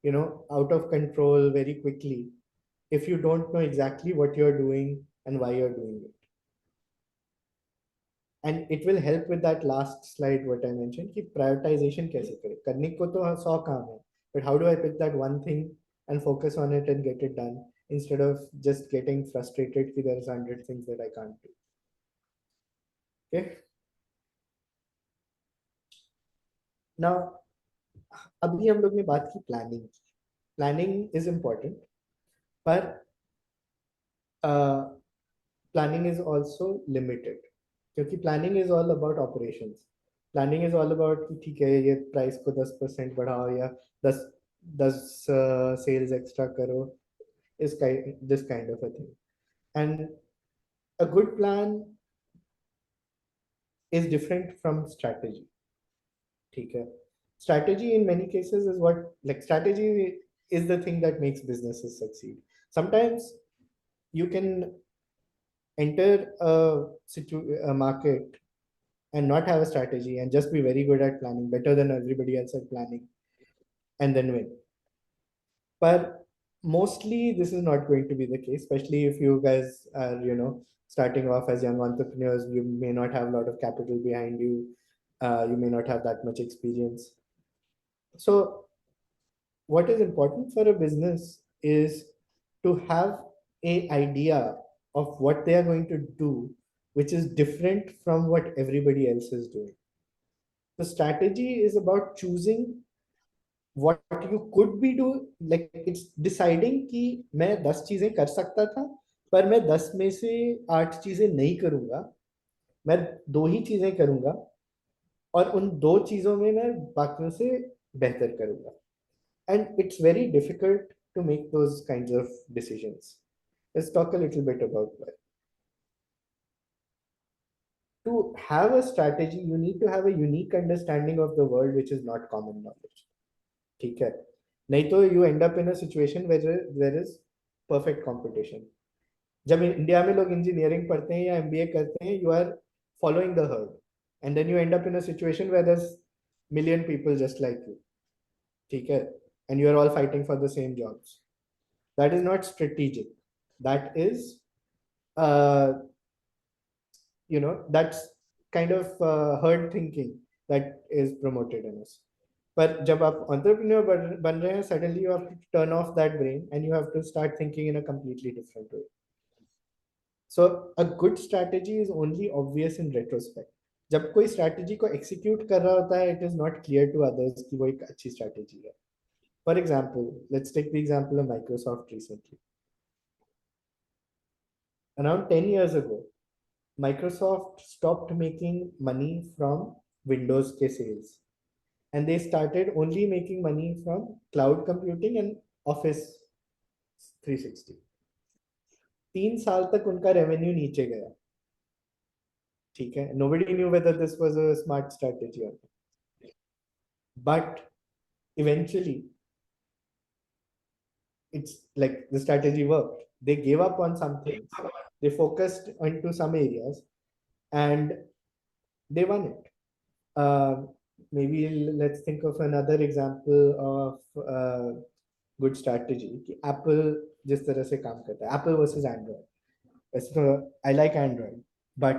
[SPEAKER 1] out of control very quickly if you don't know exactly what you're doing and why you're doing it. And it will help with that last slide, what I mentioned, कि prioritization कैसे करें. करने को तो 100 काम है, but how do I pick that one thing and focus on it and get it done instead of just getting frustrated कि there's 100 things that I can't do. Okay. Now, अभी हम लोग ने बात की planning. Planning is important, but planning is also limited. क्योंकि planning is all about operations. Planning is all about कि ठीक है ये प्राइस को 10% बढ़ाओ या 10 सेल्स एक्स्ट्रा करो, इस this kind of a thing. And a good plan is different from strategy. ठीक है. Strategy in many cases is what, like, strategy is the thing that makes businesses succeed. Sometimes you can enter a market and not have a strategy and just be very good at planning, better than everybody else at planning, and then win. But mostly this is not going to be the case, especially if you guys are, starting off as young entrepreneurs. You may not have a lot of capital behind you. You may not have that much experience. So what is important for a business is to have a idea of what they are going to do, which is different from what everybody else is doing. The strategy is about choosing what you could be do, like it's deciding कि मैं 10 चीजें कर सकता था, पर मैं 10 में से 8 चीजें नहीं करूंगा, मैं 2 ही चीजें करूंगा, और उन 2 चीजों में मैं बाकियों से बेहतर करूंगा. And it's very difficult to make those kinds of decisions. Let's talk a little bit about why. To have a strategy, you need to have a unique understanding of the world, which is not common knowledge. ठीक है. नहीं तो you end up in a situation where there is perfect competition. जब India में लोग engineering पढ़ते हैं या एमबीए करते हैं, you are following the herd, and then you end up in a situation where there's million people just like you. ठीक है. And you are all fighting for the same jobs. That is not strategic. That is that's kind of herd thinking that is promoted in us. But जब आप entrepreneur बन रहे हैं, suddenly you have to turn off that brain and you have to start thinking in a completely different way. So a good strategy is only obvious in retrospect. जब कोई strategy को execute कर रहा होता है, it is not clear to others कि वो एक अच्छी strategy है. For example, let's take the example of Microsoft recently. Around 10 years ago, Microsoft stopped making money from Windows के sales, and they started only making money from cloud computing and Office 360. 3 साल तक उनका revenue नीचे गया. ठीक है. Nobody knew whether this was a smart strategy or not. But eventually, it's like the strategy worked. They gave up on some things. They focused into some areas, and they won it. Maybe let's think of another example of good strategy कि Apple जिस तरह से काम करता है, Apple versus Android. वैसे तो I like Android, but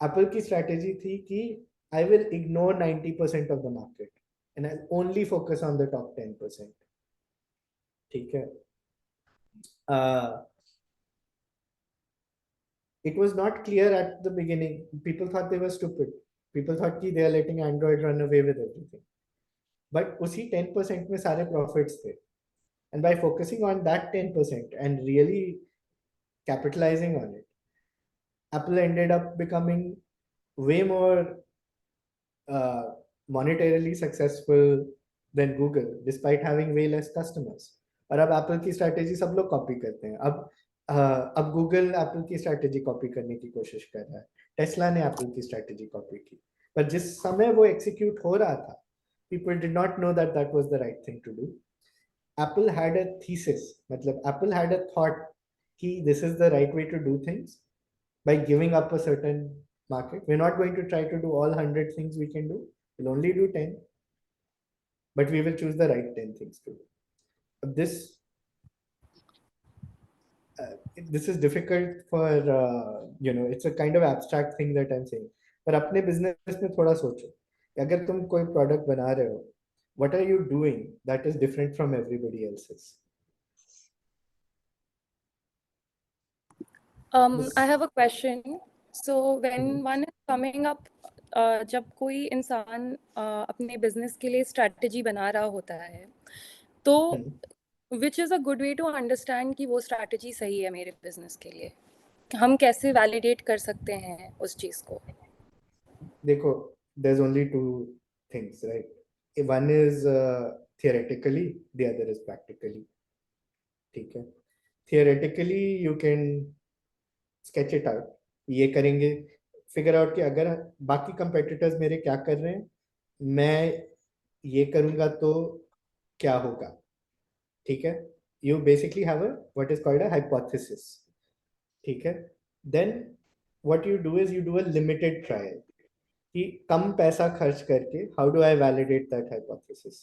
[SPEAKER 1] Apple की strategy थी कि I will ignore 90% of the market and I'll only focus on the top 10%. ठीक है. It was not clear at the beginning. People thought they were stupid. People thought कि they are letting Android run away with everything. But उसी 10% में सारे profits थे. And by focusing on that 10% and really capitalizing on it, Apple ended up becoming way more monetarily successful than Google, despite having way less customers. और अब Apple की strategy सब लोग copy करते हैं. अब Google Apple की strategy copy करने की कोशिश कर रहा है. Tesla ने Apple की strategy copy की. पर जिस समय वो execute हो रहा था, people did not know that that was the right thing to do. Apple had a thesis, मतलब Apple had a thought कि this is the right way to do things by giving up a certain market. We're not going to try to do all 100 things we can do. We'll only do 10, but we will choose the right 10 things to do. This is difficult for it's a kind of abstract thing that I'm saying. पर अपने business में थोड़ा सोचो, अगर तुम कोई product बना रहे हो, what are you doing that is different from everybody else's?
[SPEAKER 5] I have a question. So when one is coming up, जब कोई इंसान अपने बिजनेस के लिए स्ट्रैटेजी बना रहा होता है, तो which is a good way to understand कि वो स्ट्रैटेजी सही है मेरे बिजनेस के लिए? हम कैसे वैलिडेट कर सकते हैं उस चीज को?
[SPEAKER 1] देखो, there's only two things, right? One is theoretically, the other is practically. Okay. Theoretically, you can sketch it out. ये करेंगे, figure out कि अगर बाकी competitors मेरे क्या कर रहे हैं, मैं ये करूंगा तो क्या होगा, ठीक है? You basically have a what is called a hypothesis, ठीक है? Then what you do is you do a limited trial. कि कम पैसा खर्च करके how do I validate that hypothesis?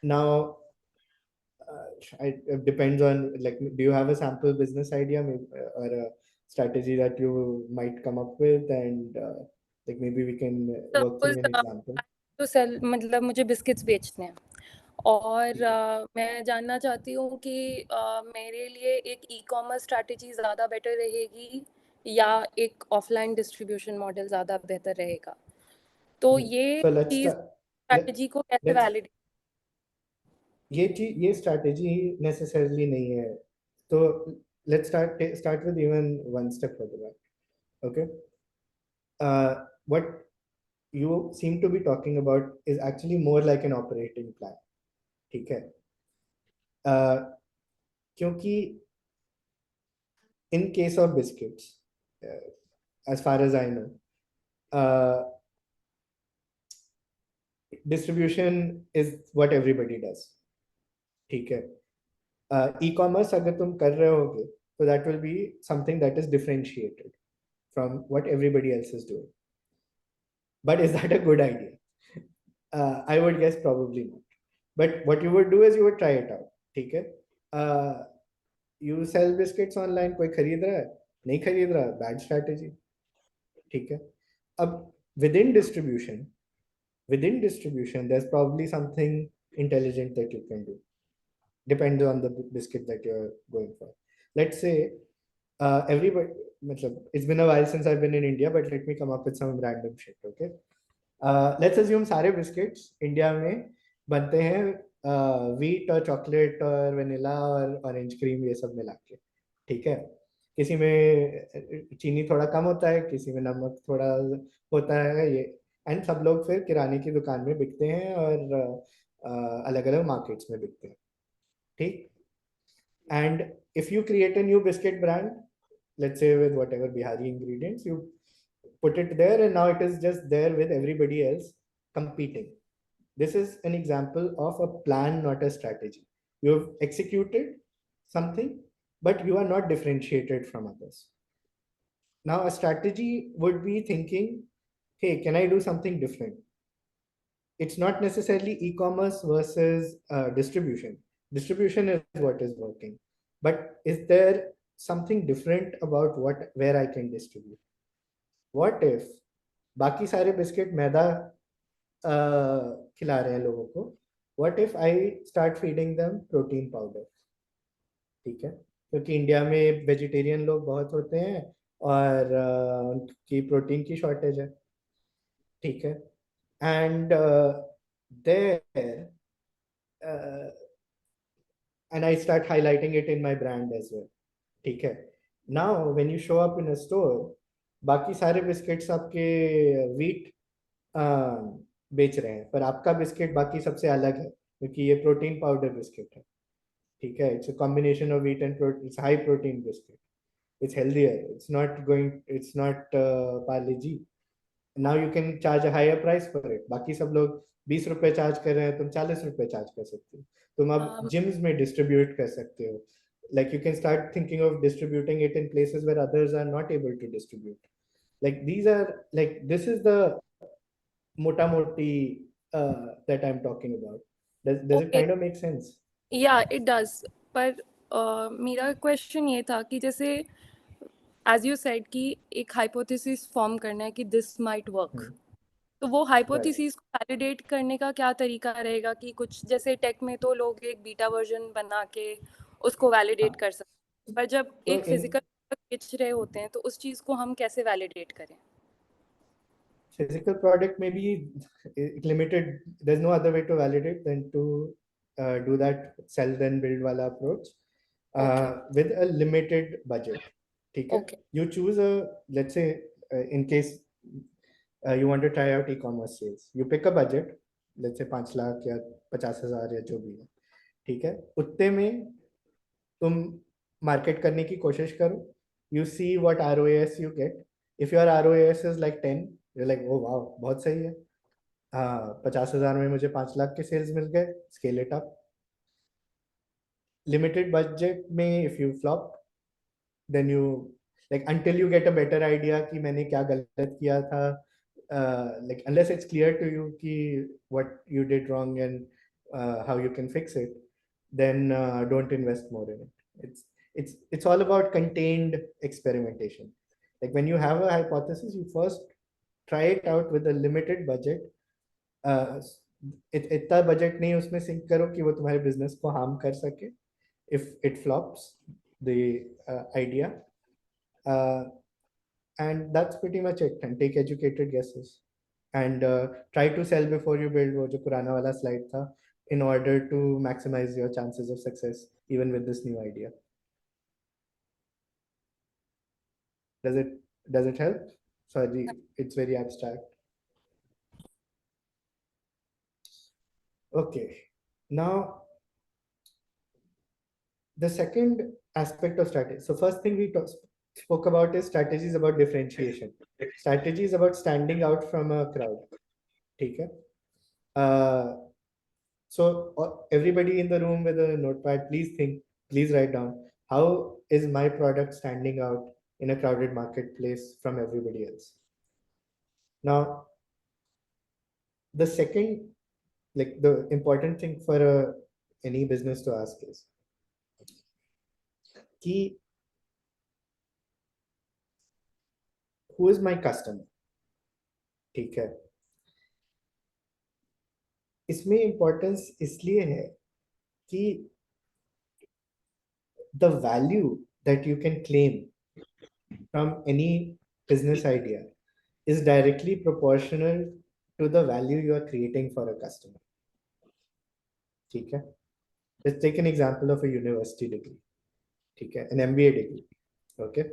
[SPEAKER 1] Now it depends on, like, do you have a sample business idea, or a strategy that you might come up with, and like maybe we can work through an example.
[SPEAKER 5] तो cell मतलब मुझे biscuits बेचने हैं और मैं जानना चाहती हूँ कि मेरे लिए एक ई-कॉमर्स स्ट्रैटेजी ज़्यादा बेटर रहेगी या एक ऑफलाइन डिस्ट्रीब्यूशन मॉडल ज़्यादा बेहतर रहेगा, तो ये
[SPEAKER 1] So let's
[SPEAKER 5] चीज़ स्ट्रैटेजी को कैसे वैलिडेट?
[SPEAKER 1] ये स्ट्रैटेजी नेसेसरली नहीं है, तो let's start with even one step further back. Okay. What you seem to be talking about is actually more like an operating plan, ठीक है? क्योंकि in case of biscuits, as far as I know, distribution is what everybody does, ठीक है? E-commerce अगर तुम कर रहे होगे, so that will be something that is differentiated from what everybody else is doing. But is that a good idea? I would guess probably not. But what you would do is you would try it out, ठीक है? You sell biscuits online, कोई खरीद रहा है, नहीं खरीद रहा, bad strategy, ठीक है? अब within distribution, there's probably something intelligent that you can do. Depends on the biscuit that you're going for. Let's say everybody, it's been a while since I've been in India, but let me come up with some random shit, okay? Let's assume सारे biscuits India में बनते हैं wheat और chocolate और vanilla और orange cream ये सब मिला के, ठीक है? किसी में चीनी थोड़ा कम होता है, किसी में नमक थोड़ा होता है, ये एंड सब लोग फिर किराने की दुकान में बिकते हैं और अलग अलग मार्केट्स में बिकते हैं, ठीक? And if you create a new biscuit brand, let's say with whatever Bihari ingredients, you put it there and now it is just there with everybody else competing. This is an example of a plan, not a strategy. You have executed something, but you are not differentiated from others. Now a strategy would be thinking, hey, can I do something different? It's not necessarily e-commerce versus distribution. Distribution is what is working, but is there something different about where I can distribute? What if बाकी सारे biscuit मैदा खिला रहे हैं लोगों को, what if I start feeding them protein powder, ठीक है? क्योंकि इंडिया में वेजिटेरियन लोग बहुत होते हैं और उनकी प्रोटीन की शॉर्टेज है, ठीक है? And there and I start highlighting it in my brand as well, ठीक है? Now when you show up in a store, बाकी सारे बिस्किट्स आपके व्हीट बेच रहे हैं, पर आपका बिस्किट बाकी सबसे अलग है क्योंकि ये प्रोटीन पाउडर बिस्किट है, ठीक है? It's a combination of wheat and protein, it's high protein biscuit, it's healthier, it's not Parle G. Now you can charge a higher price for it. बाकी सब लोग 20 रुपए चार्ज कर रहे हैं, तुम 40 रुपए चार्ज कर सकते हो. तुम अब gyms में distribute कर सकते हो. Like you can start thinking of distributing it in places where others are not able to distribute. Like these are like, this is the mota moti that I'm talking about. Does it kind of make sense?
[SPEAKER 5] Yeah, it does. पर मेरा question ये था कि जैसे as you said कि एक hypothesis form करना है कि दिस माइट वर्क, तो वो हाइपोथेसिस को वैलिडेट करने का क्या तरीका रहेगा? कि कुछ जैसे टेक में तो लोग एक बीटा वर्जन बना के उसको वैलिडेट कर सकते हैं, पर जब एक फिजिकल बेच रहे होते हैं तो उस चीज़ को हम कैसे वैलिडेट करें?
[SPEAKER 1] Physical product may be limited. There's no other way to validate than to do that sell then build wala approach with a limited budget. Okay. You choose a, let's say in case You want to try out e-commerce sales. You pick a budget, let's say 5 lakh या 50,000 या जो भी है, ठीक है, उतने में तुम मार्केट करने की कोशिश करो. You see what ROAS you get. If your ROAS is like 10, you're like, oh wow, बहुत सही है. हाँ, 50,000 में मुझे 5 लाख के सेल्स मिल गए. Scale it up. Limited budget में if you flop, then you, like, until you get a better idea कि मैंने क्या गलत किया था, like unless it's clear to you कि what you did wrong and how you can fix it, then don't invest more in it. It's all about contained experimentation. Like when you have a hypothesis, you first try it out with a limited budget. इतना budget नहीं उसमें sink करो कि वो तुम्हारे business को harm कर सके. If it flops, the idea, and that's pretty much it. And take educated guesses and try to sell before you build, वो जो पुराना वाला slide था, in order to maximize your chances of success even with this new idea. Does it help? Sorry, it's very abstract. Okay, now the second aspect of strategy. So first thing we spoke about is strategies about differentiation. Strategies about standing out from a crowd. Okay. So everybody in the room with a notepad, please write down, how is my product standing out in a crowded marketplace from everybody else? Now, the second, like the important thing for any business to ask is, who is my customer? ठीक है. इसमें importance इसलिए है कि the value that you can claim from any business idea is directly proportional to the value you are creating for a customer. ठीक है. Let's take an example of a university degree. ठीक है, an MBA degree. Okay.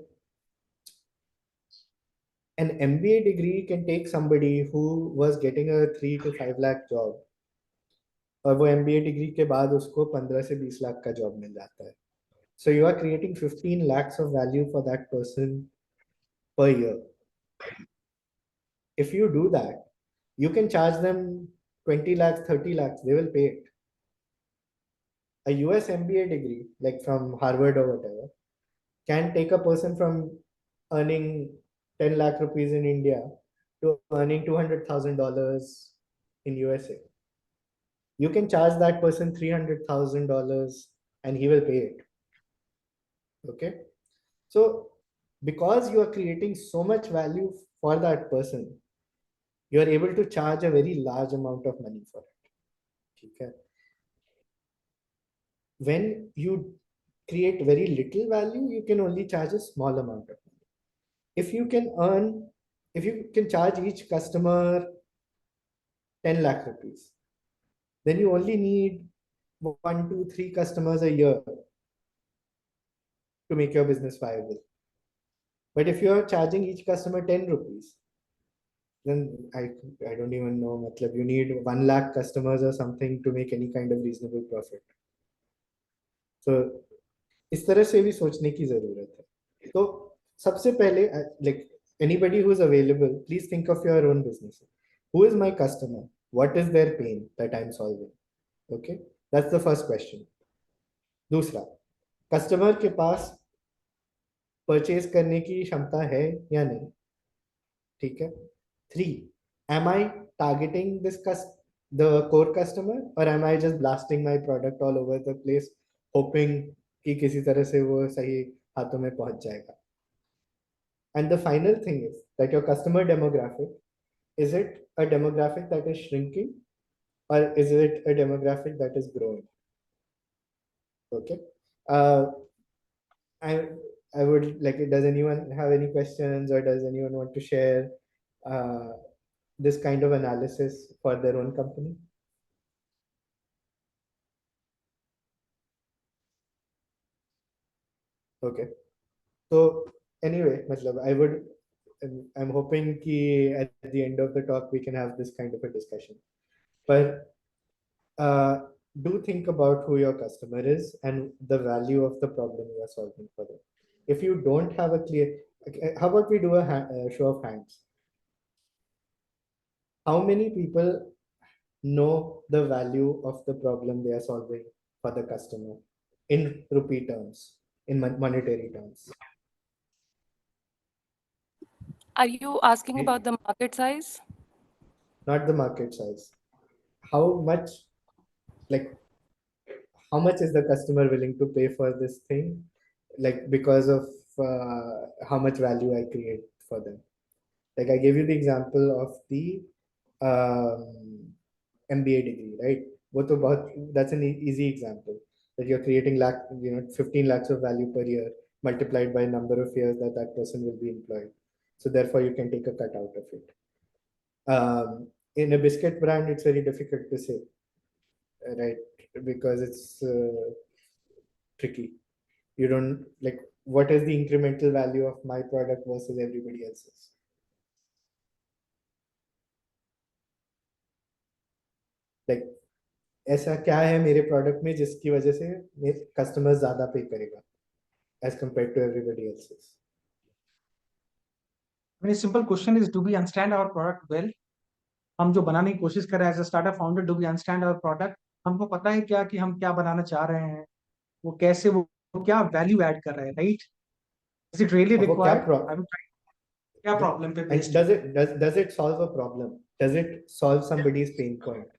[SPEAKER 1] An MBA degree can take somebody who was getting a 3 to 5 lakh job, और वो MBA degree के बाद उसको 15 से 20 लाख का जॉब मिल जाता है. So you are creating 15 lakhs of value for that person per year. If you do that, you can charge them 20 lakhs, 30 lakhs, they will pay it. A US MBA degree, like from Harvard or whatever, can take a person from earning 10 lakh rupees in India to earning $200,000 in USA. You can charge that person $300,000 and he will pay it. Okay. So because you are creating so much value for that person, you are able to charge a very large amount of money for it. Okay. When you create very little value, you can only charge a small amount of money. If you can charge each customer 10 lakh rupees, then you only need 1, 2, 3 customers a year to make your business viable. But if you're charging each customer 10 rupees, then I don't even know, matlab, you need 1 lakh customers or something to make any kind of reasonable profit. So इस तरह से भी सोचने की जरूरत है. तो सबसे पहले, like anybody who is available, please think of your own business. Who is my customer? What is their pain that I'm solving? Okay, that's the first question. दूसरा, कस्टमर के पास परचेज करने की क्षमता है या नहीं. ठीक है. 3, am I targeting the core customer, or am I just blasting my product all over the place hoping कि किसी तरह से वो सही हाथों में पहुंच जाएगा. And the final thing is that your customer demographic, is it a demographic that is shrinking, or is it a demographic that is growing? Okay. I would like it. Does anyone have any questions, or does anyone want to share this kind of analysis for their own company? Okay. So anyway, I would I'm hoping ki at the end of the talk we can have this kind of a discussion. But do think about who your customer is and the value of the problem you are solving for them. If you don't have a clear, how about we do a show of hands? How many people know the value of the problem they are solving for the customer in rupee terms, in monetary terms?
[SPEAKER 5] Are you asking about the market size?
[SPEAKER 1] Not the market size. How much, like, how much is the customer willing to pay for this thing? Like, because of how much value I create for them. Like, I gave you the example of the MBA degree, right? That's an easy example that you're creating 15 lakhs of value per year multiplied by number of years that that person will be employed. So therefore, you can take a cut out of it. In a biscuit brand, it's very difficult to say, right? Because it's tricky. You don't like what is the incremental value of my product versus everybody else's. Like ऐसा क्या है मेरे product में जिसकी वजह से मेरे customer ज्यादा पे करेगा as compared to everybody else's.
[SPEAKER 2] I mean, simple question is, do we understand our product well? हम जो बनाने की कोशिश कर रहे हैं as a startup founder, do we understand our product? हमको पता है क्या कि हम क्या बनाना चाह रहे हैं, वो कैसे, वो क्या वैल्यू ऐड कर रहे हैं, राइट? इज इट रियली
[SPEAKER 1] अब वो क्या
[SPEAKER 2] रिक्वायर्ड? क्या प्रॉब्लम पे
[SPEAKER 1] and
[SPEAKER 2] based?
[SPEAKER 1] does it solve a problem? Does it solve somebody's pain point?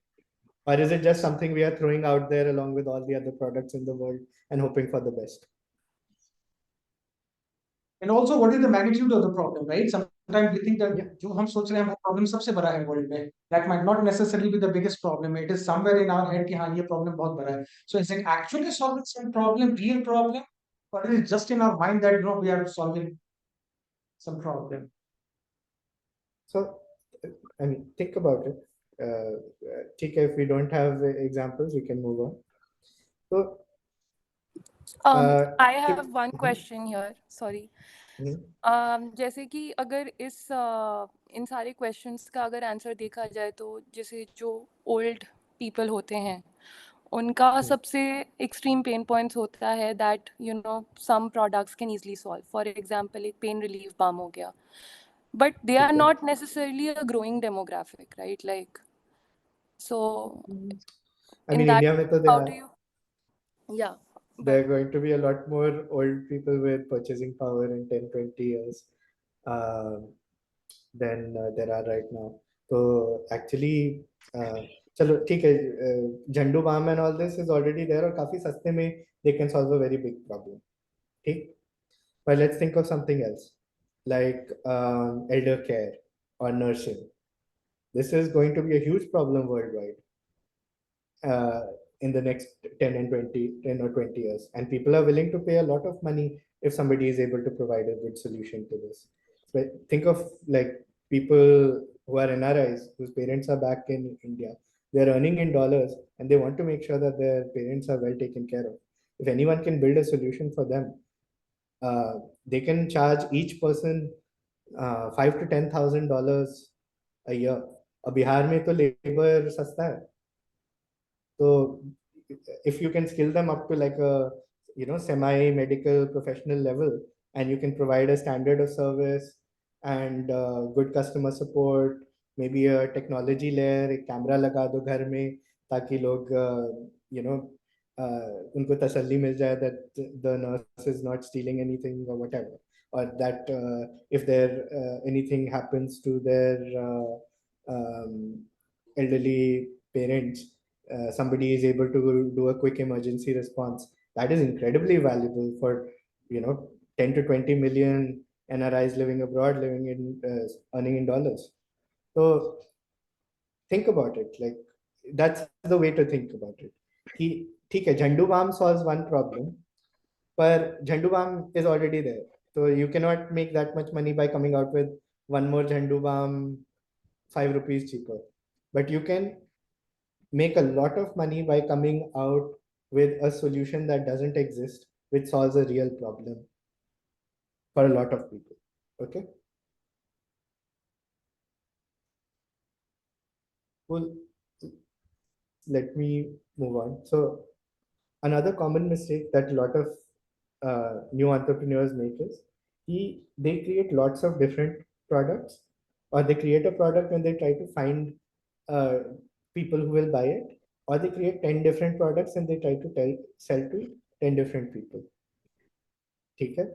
[SPEAKER 1] Or is it just something we are throwing out there along with all the other products in the world and hoping for the best?
[SPEAKER 2] And also, what is the magnitude of the problem, right? Sometimes we think that जो हम सोच रहे हैं वो problem सबसे बड़ा है world में. That might not necessarily be the biggest problem. It is somewhere in our head कि हाँ ये problem बहुत बड़ा है. So is it actually solving some problem, real problem, or is it just in our mind that we are solving some problem?
[SPEAKER 1] So, I mean, think about it. If we don't have examples, we can move on. So,
[SPEAKER 5] I have one question here. Sorry. जैसे कि अगर इन सारे questions का अगर answer देखा जाए तो जैसे जो ओल्ड पीपल होते हैं उनका सबसे एक्सट्रीम पेन पॉइंट्स होता है that some products can easily solve. For example एक पेन रिलीफ बाम हो गया, but they are not necessarily a growing demographic, right? Like so
[SPEAKER 1] I mean, India में तो
[SPEAKER 5] how do you
[SPEAKER 1] there are going to be a lot more old people with purchasing power in 10-20 years than there are right now. So actually, चलो ठीक है, Zandu balm and all this is already there और काफी सस्ते में they can solve a very big problem. ठीक, but let's think of something else like elder care or nursing. This is going to be a huge problem worldwide. In the next 10 or 20 years, and people are willing to pay a lot of money if somebody is able to provide a good solution to this. So think of like people who are NRIs whose parents are back in India. They're earning in dollars and they want to make sure that their parents are well taken care of. If anyone can build a solution for them, they can charge each person $5,000 to $10,000 a year. अब बिहार में तो labour सस्ता है, so if you can skill them up to like a semi-medical professional level, and you can provide a standard of service and good customer support, maybe a technology layer, एक camera लगा दो घर में ताकि लोग उनको तसल्ली मिल जाए that the nurse is not stealing anything or whatever, or that if there anything happens to their elderly parents, somebody is able to do a quick emergency response. That is incredibly valuable for 10 to 20 million NRIs living abroad, living in earning in dollars. So think about it. Like that's the way to think about it. ठीक है, Zandu balm solves one problem, but Zandu balm is already there. So you cannot make that much money by coming out with one more Zandu balm 5 rupees cheaper. But you can make a lot of money by coming out with a solution that doesn't exist, which solves a real problem for a lot of people. Okay. Well, let me move on. So another common mistake that a lot of new entrepreneurs make is they create lots of different products, or they create a product and they try to find uh, people who will buy it, or they create 10 different products and they try to sell to 10 different people. Okay?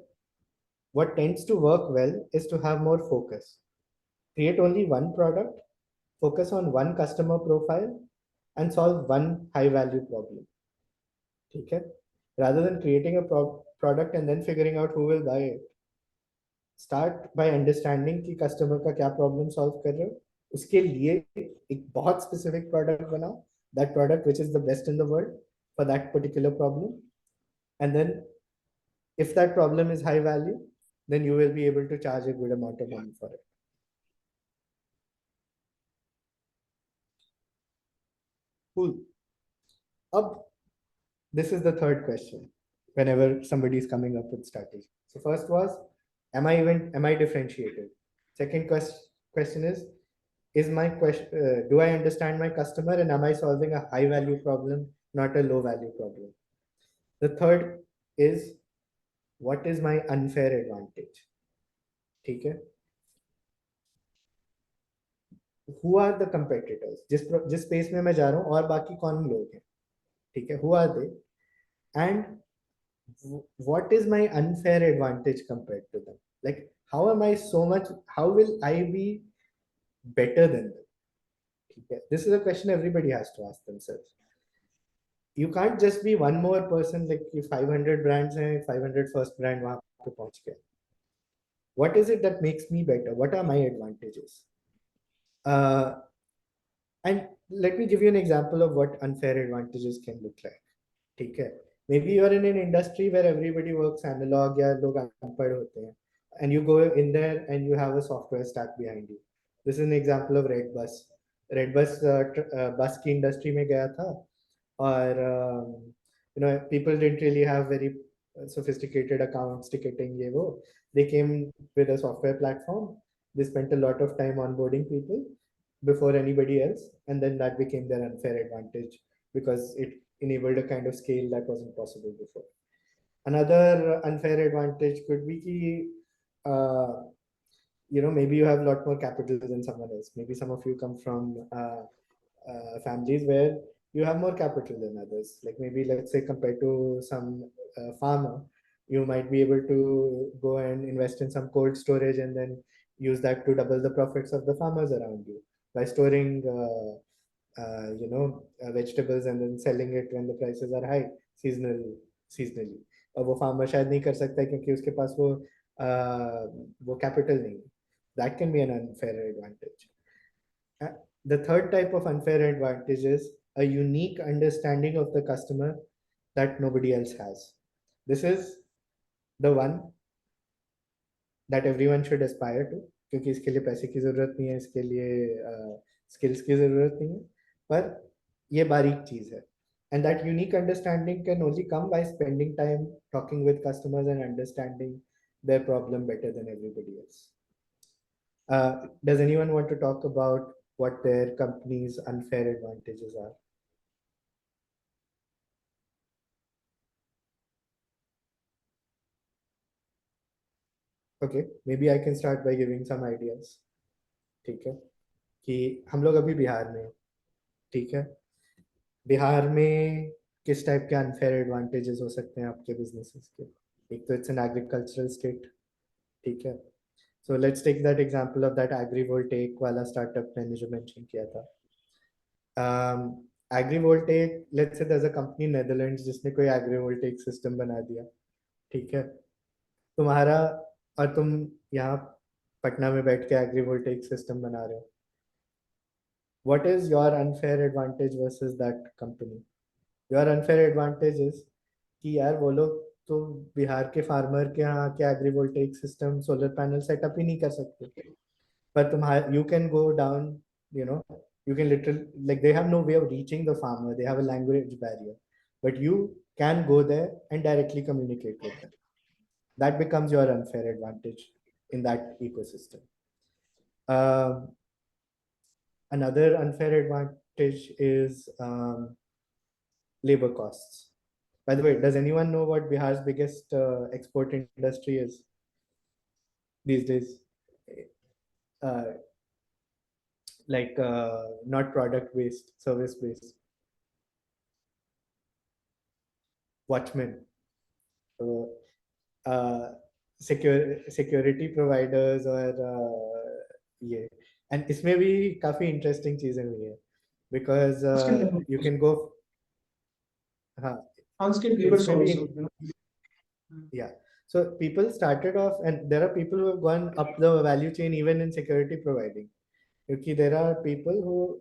[SPEAKER 1] What tends to work well is to have more focus. Create only one product, focus on one customer profile, and solve one high value problem. Okay? Rather than creating a product and then figuring out who will buy it, start by understanding कि customer का क्या problem solve कर रहे हो, उसके लिए एक बहुत specific product बनाओ, that product which is the best in the world for that particular problem, and then if that problem is high value, then you will be able to charge a good amount of money for it. Cool. This is the third question whenever somebody is coming up with strategy. So first was, am I differentiated? Second question is my question, do I understand my customer and am I solving a high value problem, not a low value problem? The third is, what is my unfair advantage? Okay. Who are the competitors? जिस space में मैं जा रहा हूँ और बाकी कौन लोग हैं? ठीक है. Who are they? And what is my unfair advantage compared to them? Like, how will I be better than them? Okay. This is a question everybody has to ask themselves. You can't just be one more person, like 500 brands and 500 first brand वहां पे पहुंच गए. What is it that makes me better? What are my advantages? And let me give you an example of what unfair advantages can look like. Okay. Maybe you are in an industry where everybody works analog, या लोग अनपढ़ होते हैं, and you go in there and you have a software stack behind you. This is an example of Red Bus. Red Bus bus की industry में गया था, और people didn't really have very sophisticated accounts, ticketing, ये वो. They came with a software platform. They spent a lot of time onboarding people before anybody else, and then that became their unfair advantage because it enabled a kind of scale that wasn't possible before. Another unfair advantage could be maybe you have a lot more capital than someone else. Maybe some of you come from families where you have more capital than others. Like maybe, let's say, compared to some farmer, you might be able to go and invest in some cold storage and then use that to double the profits of the farmers around you by storing vegetables and then selling it when the prices are high seasonally. और वो farmer शायद नहीं कर सकता क्योंकि उसके पास वो capital नहीं. That can be an unfair advantage. The third type of unfair advantage is a unique understanding of the customer that nobody else has. This is the one that everyone should aspire to, क्योंकि इसके लिए पैसे की जरूरत नहीं है, इसके लिए skills की जरूरत नहीं है, पर ये बारीक चीज है. And that unique understanding can only come by spending time talking with customers and understanding their problem better than everybody else. Does anyone want to talk about what their company's unfair advantages are? Okay, maybe I can start by giving some ideas. ठीक है कि हम लोग अभी बिहार में, ठीक है, बिहार में किस टाइप के अनफेयर एडवांटेजेस हो सकते हैं आपके बिजनेसेस के? एक तो इट्स एन एग्रीकल्चरल स्टेट, ठीक है. So let's take that example of that agrivoltaic वाला startup मैंने जो mention किया था. Agrivoltaic, let's say there's a company in Netherlands जिसने कोई agrivoltaic system बना दिया, ठीक है. तुम्हारा और तुम यहाँ पटना में बैठ के agrivoltaic system बना रहे हो. What is your unfair advantage versus that company? Your unfair advantage is कि यार वो लोग तो बिहार के फार्मर के यहाँ के agrivoltaic system solar panel setup ही नहीं कर सकते. But you can go down, you can literally, like, they have no way of reaching the farmer. They have a language barrier, but you can go there and directly communicate with them. That becomes your unfair advantage in that ecosystem. Another unfair advantage is labor costs. By the way, does anyone know what Bihar's biggest export industry is these days? Uh, like not product based, service based. Watchmen. So, security providers और ये and इसमें भी काफी interesting चीजें हुई है because you can go हाँ
[SPEAKER 2] Unskilled labor
[SPEAKER 1] इसमें भी
[SPEAKER 2] also.
[SPEAKER 1] yeah, so people started off and there are people who have gone up the value chain even in security providing because there are people who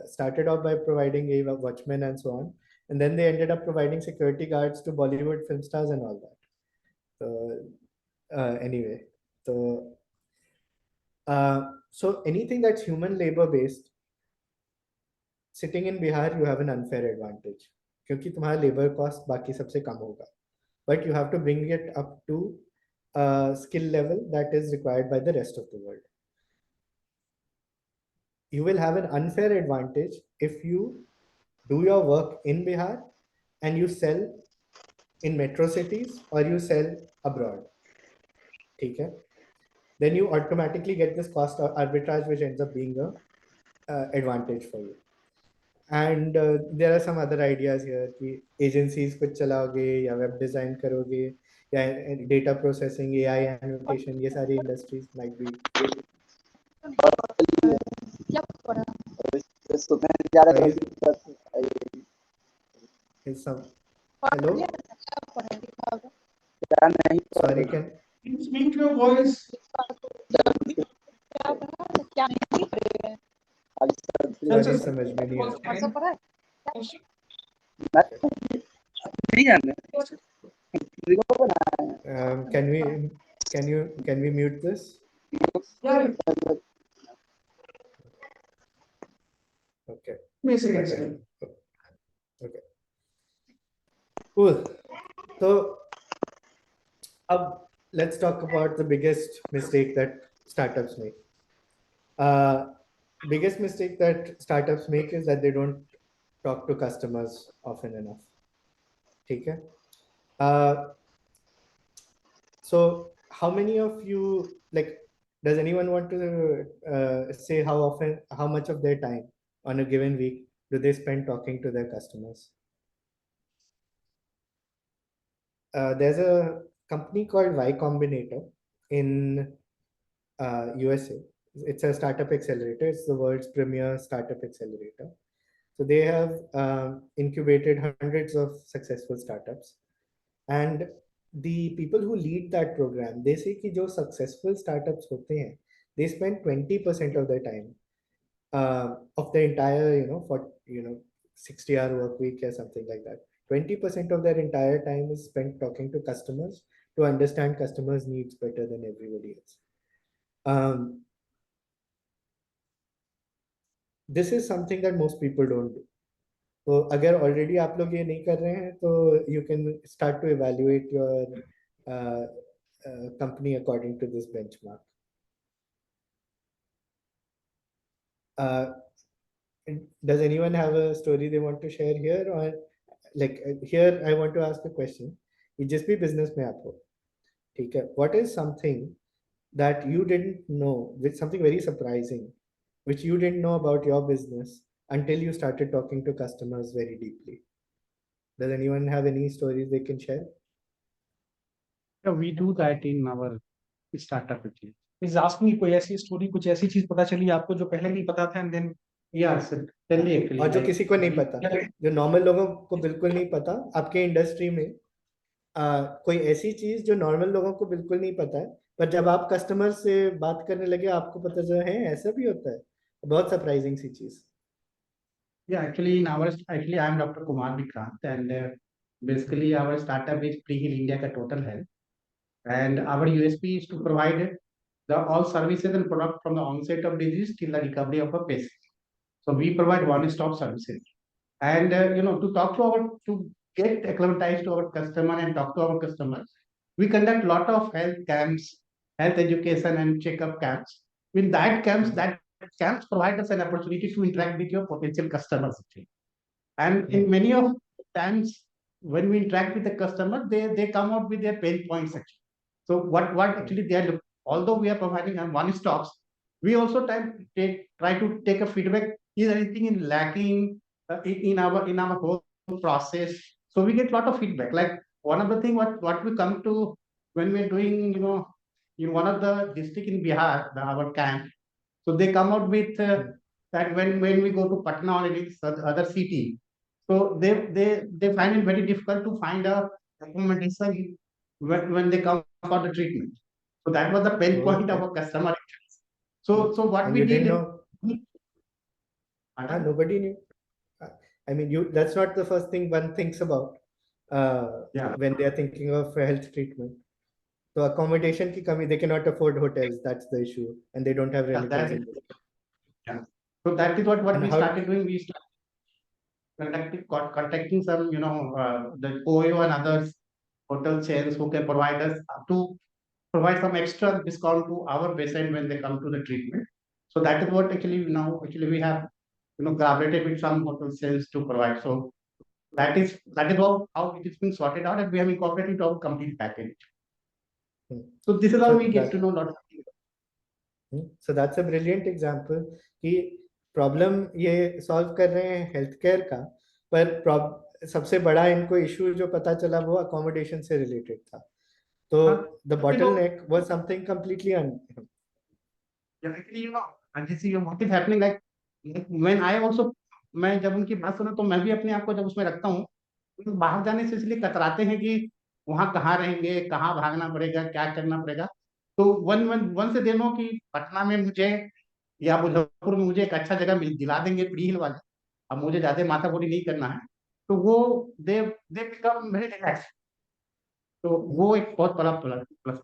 [SPEAKER 1] started off by providing a watchmen and so on, and then they ended up providing security guards to Bollywood film stars and all that. So anyway, so anything that's human labor based, sitting in Bihar, you have an unfair advantage क्योंकि तुम्हारा labor cost बाकी सबसे कम होगा, but you have to bring it up to a skill level that is required by the rest of the world. You will have an unfair advantage if you do your work in Bihar and you sell in metro cities or you sell abroad. Okay? Then you automatically get this cost arbitrage, which ends up being a advantage for you. And there are some other ideas here कि agencies कुछ चलाओगे या web design करोगे या data processing, AI annotation, ये सारी industries might be. Is some hello? Sorry, can
[SPEAKER 2] you speak your voice?
[SPEAKER 1] Sorry, समझ में नहीं आया. Can we mute this?
[SPEAKER 2] Yeah.
[SPEAKER 1] Okay.
[SPEAKER 2] Basically.
[SPEAKER 1] Okay. Cool. So let's talk about the biggest mistake that startups make. Biggest mistake that startups make is that they don't talk to customers often enough. Okay. So how many of you, like, does anyone want to say how much of their time on a given week do they spend talking to their customers? There's a company called Y Combinator in USA. It's a startup accelerator. It's the world's premier startup accelerator. So they have incubated hundreds of successful startups. And the people who lead that program, they say कि जो successful startups होते हैं, they spend 20% of their time of the entire, for 60-hour work week or something like that. 20% of their entire time is spent talking to customers to understand customers' needs better than everybody else. This is something that most people don't do. तो अगर already आप लोग ये नहीं कर रहे हैं तो you can start to evaluate your company according to this benchmark. Does anyone have a story they want to share here, or like here I want to ask a question. You just be business में आप हो, ठीक है? What is something that you didn't know, with something very surprising, which you didn't know about your business until you started talking to customers very deeply? Does anyone have any stories they can share?
[SPEAKER 2] Yeah, we do that in our startup. Please ask me कोई ऐसी story, कुछ ऐसी चीज पता चली आपको जो पहले नहीं पता था, and then tell me actually.
[SPEAKER 1] और जो किसी को नहीं पता, जो नॉर्मल लोगों को बिल्कुल नहीं पता, आपके इंडस्ट्री में कोई ऐसी चीज जो नॉर्मल लोगों को बिल्कुल नहीं पता है, पर जब आप कस्टमर से बात करने लगे आपको पता चला है ऐसा भी होता है, बहुत सरप्राइजिंग सी चीज.
[SPEAKER 6] Yeah, actually, I am Dr. Kumar Vikrant, and basically our startup is Pre-Heal India ka total health, and our USP is to provide all services and product from the onset of disease till the recovery of a patient. So we provide one-stop services, and to get acclimatized to our customer and talk to our customers, we conduct lot of health camps, health education and checkup camps. In that camps, that camps provide us an opportunity to interact with your potential customers. Actually. And in many of times, when we interact with the customer, they come out with their pain points actually. So what actually they are, although we are providing one stops, we also try to take a feedback. Is anything in lacking in our whole process? So we get a lot of feedback. Like one of the thing what we come to when we're doing, in one of the district in Bihar, our camp. So they come out with that when we go to Patna or any other city, so they find it very difficult to find a accommodation when they come for the treatment. So that was the pain point of a customer. So what
[SPEAKER 1] And
[SPEAKER 6] we
[SPEAKER 1] you
[SPEAKER 6] did.
[SPEAKER 1] didn't know. Nobody knew. I mean, that's not the first thing one thinks about when they are thinking of health treatment. So accommodation ki kami, they cannot afford hotels. That's the issue, and they don't have relatives in this.
[SPEAKER 6] Yeah. So that is what
[SPEAKER 1] And
[SPEAKER 6] we started doing. We started contacting some, the OYO and others hotel chains who can provide us to provide some extra discount to our patient when they come to the treatment. So that is what actually we have collaborated with some hotel chains to provide. So that is how it is being sorted out, and we have incorporated our complete package. So this is how we get to know a lot of things.
[SPEAKER 1] So that's a brilliant example कि problem ये solve कर रहे हैं health care का, पर सबसे बड़ा इनको इशू जो पता चला वो अकोमोडेशन से रिलेटेड था. तो the bottleneck was something completely
[SPEAKER 6] actually, and this is what is happening. Like when I also, मैं जब उनकी बात सुना तो मैं भी अपने आप को जब उसमें रखता हूँ, बाहर जाने से इसलिए कतराते हैं कि वहां कहाँ रहेंगे, कहाँ भागना पड़ेगा, क्या करना पड़ेगा. तो वन से देनो कि पटना में मुझे या मुजफ्फरपुर में मुझे एक अच्छा जगह दिला देंगे प्री हिल वाले, अब मुझे ज्यादा माथापच्ची नहीं करना है, तो वो दे बिकम वेरी रिलैक्स. तो वो एक बहुत बड़ा plus.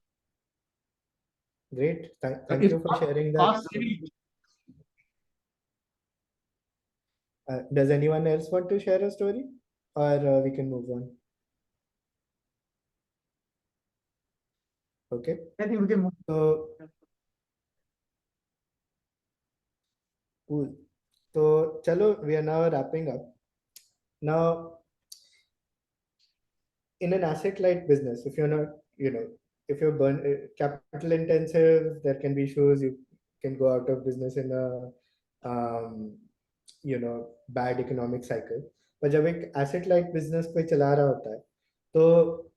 [SPEAKER 1] Great. Thank you for sharing that. Does anyone else want to share a story, or we can move on? Okay.
[SPEAKER 2] I think we can move.
[SPEAKER 1] So cool. So chalo, we are now wrapping up. Now, in an asset-light business, if you're not, if you're capital intensive, there can be issues. You can go out of business in a bad economic cycle. But जब एक asset-light business कोई चला रहा होता है, तो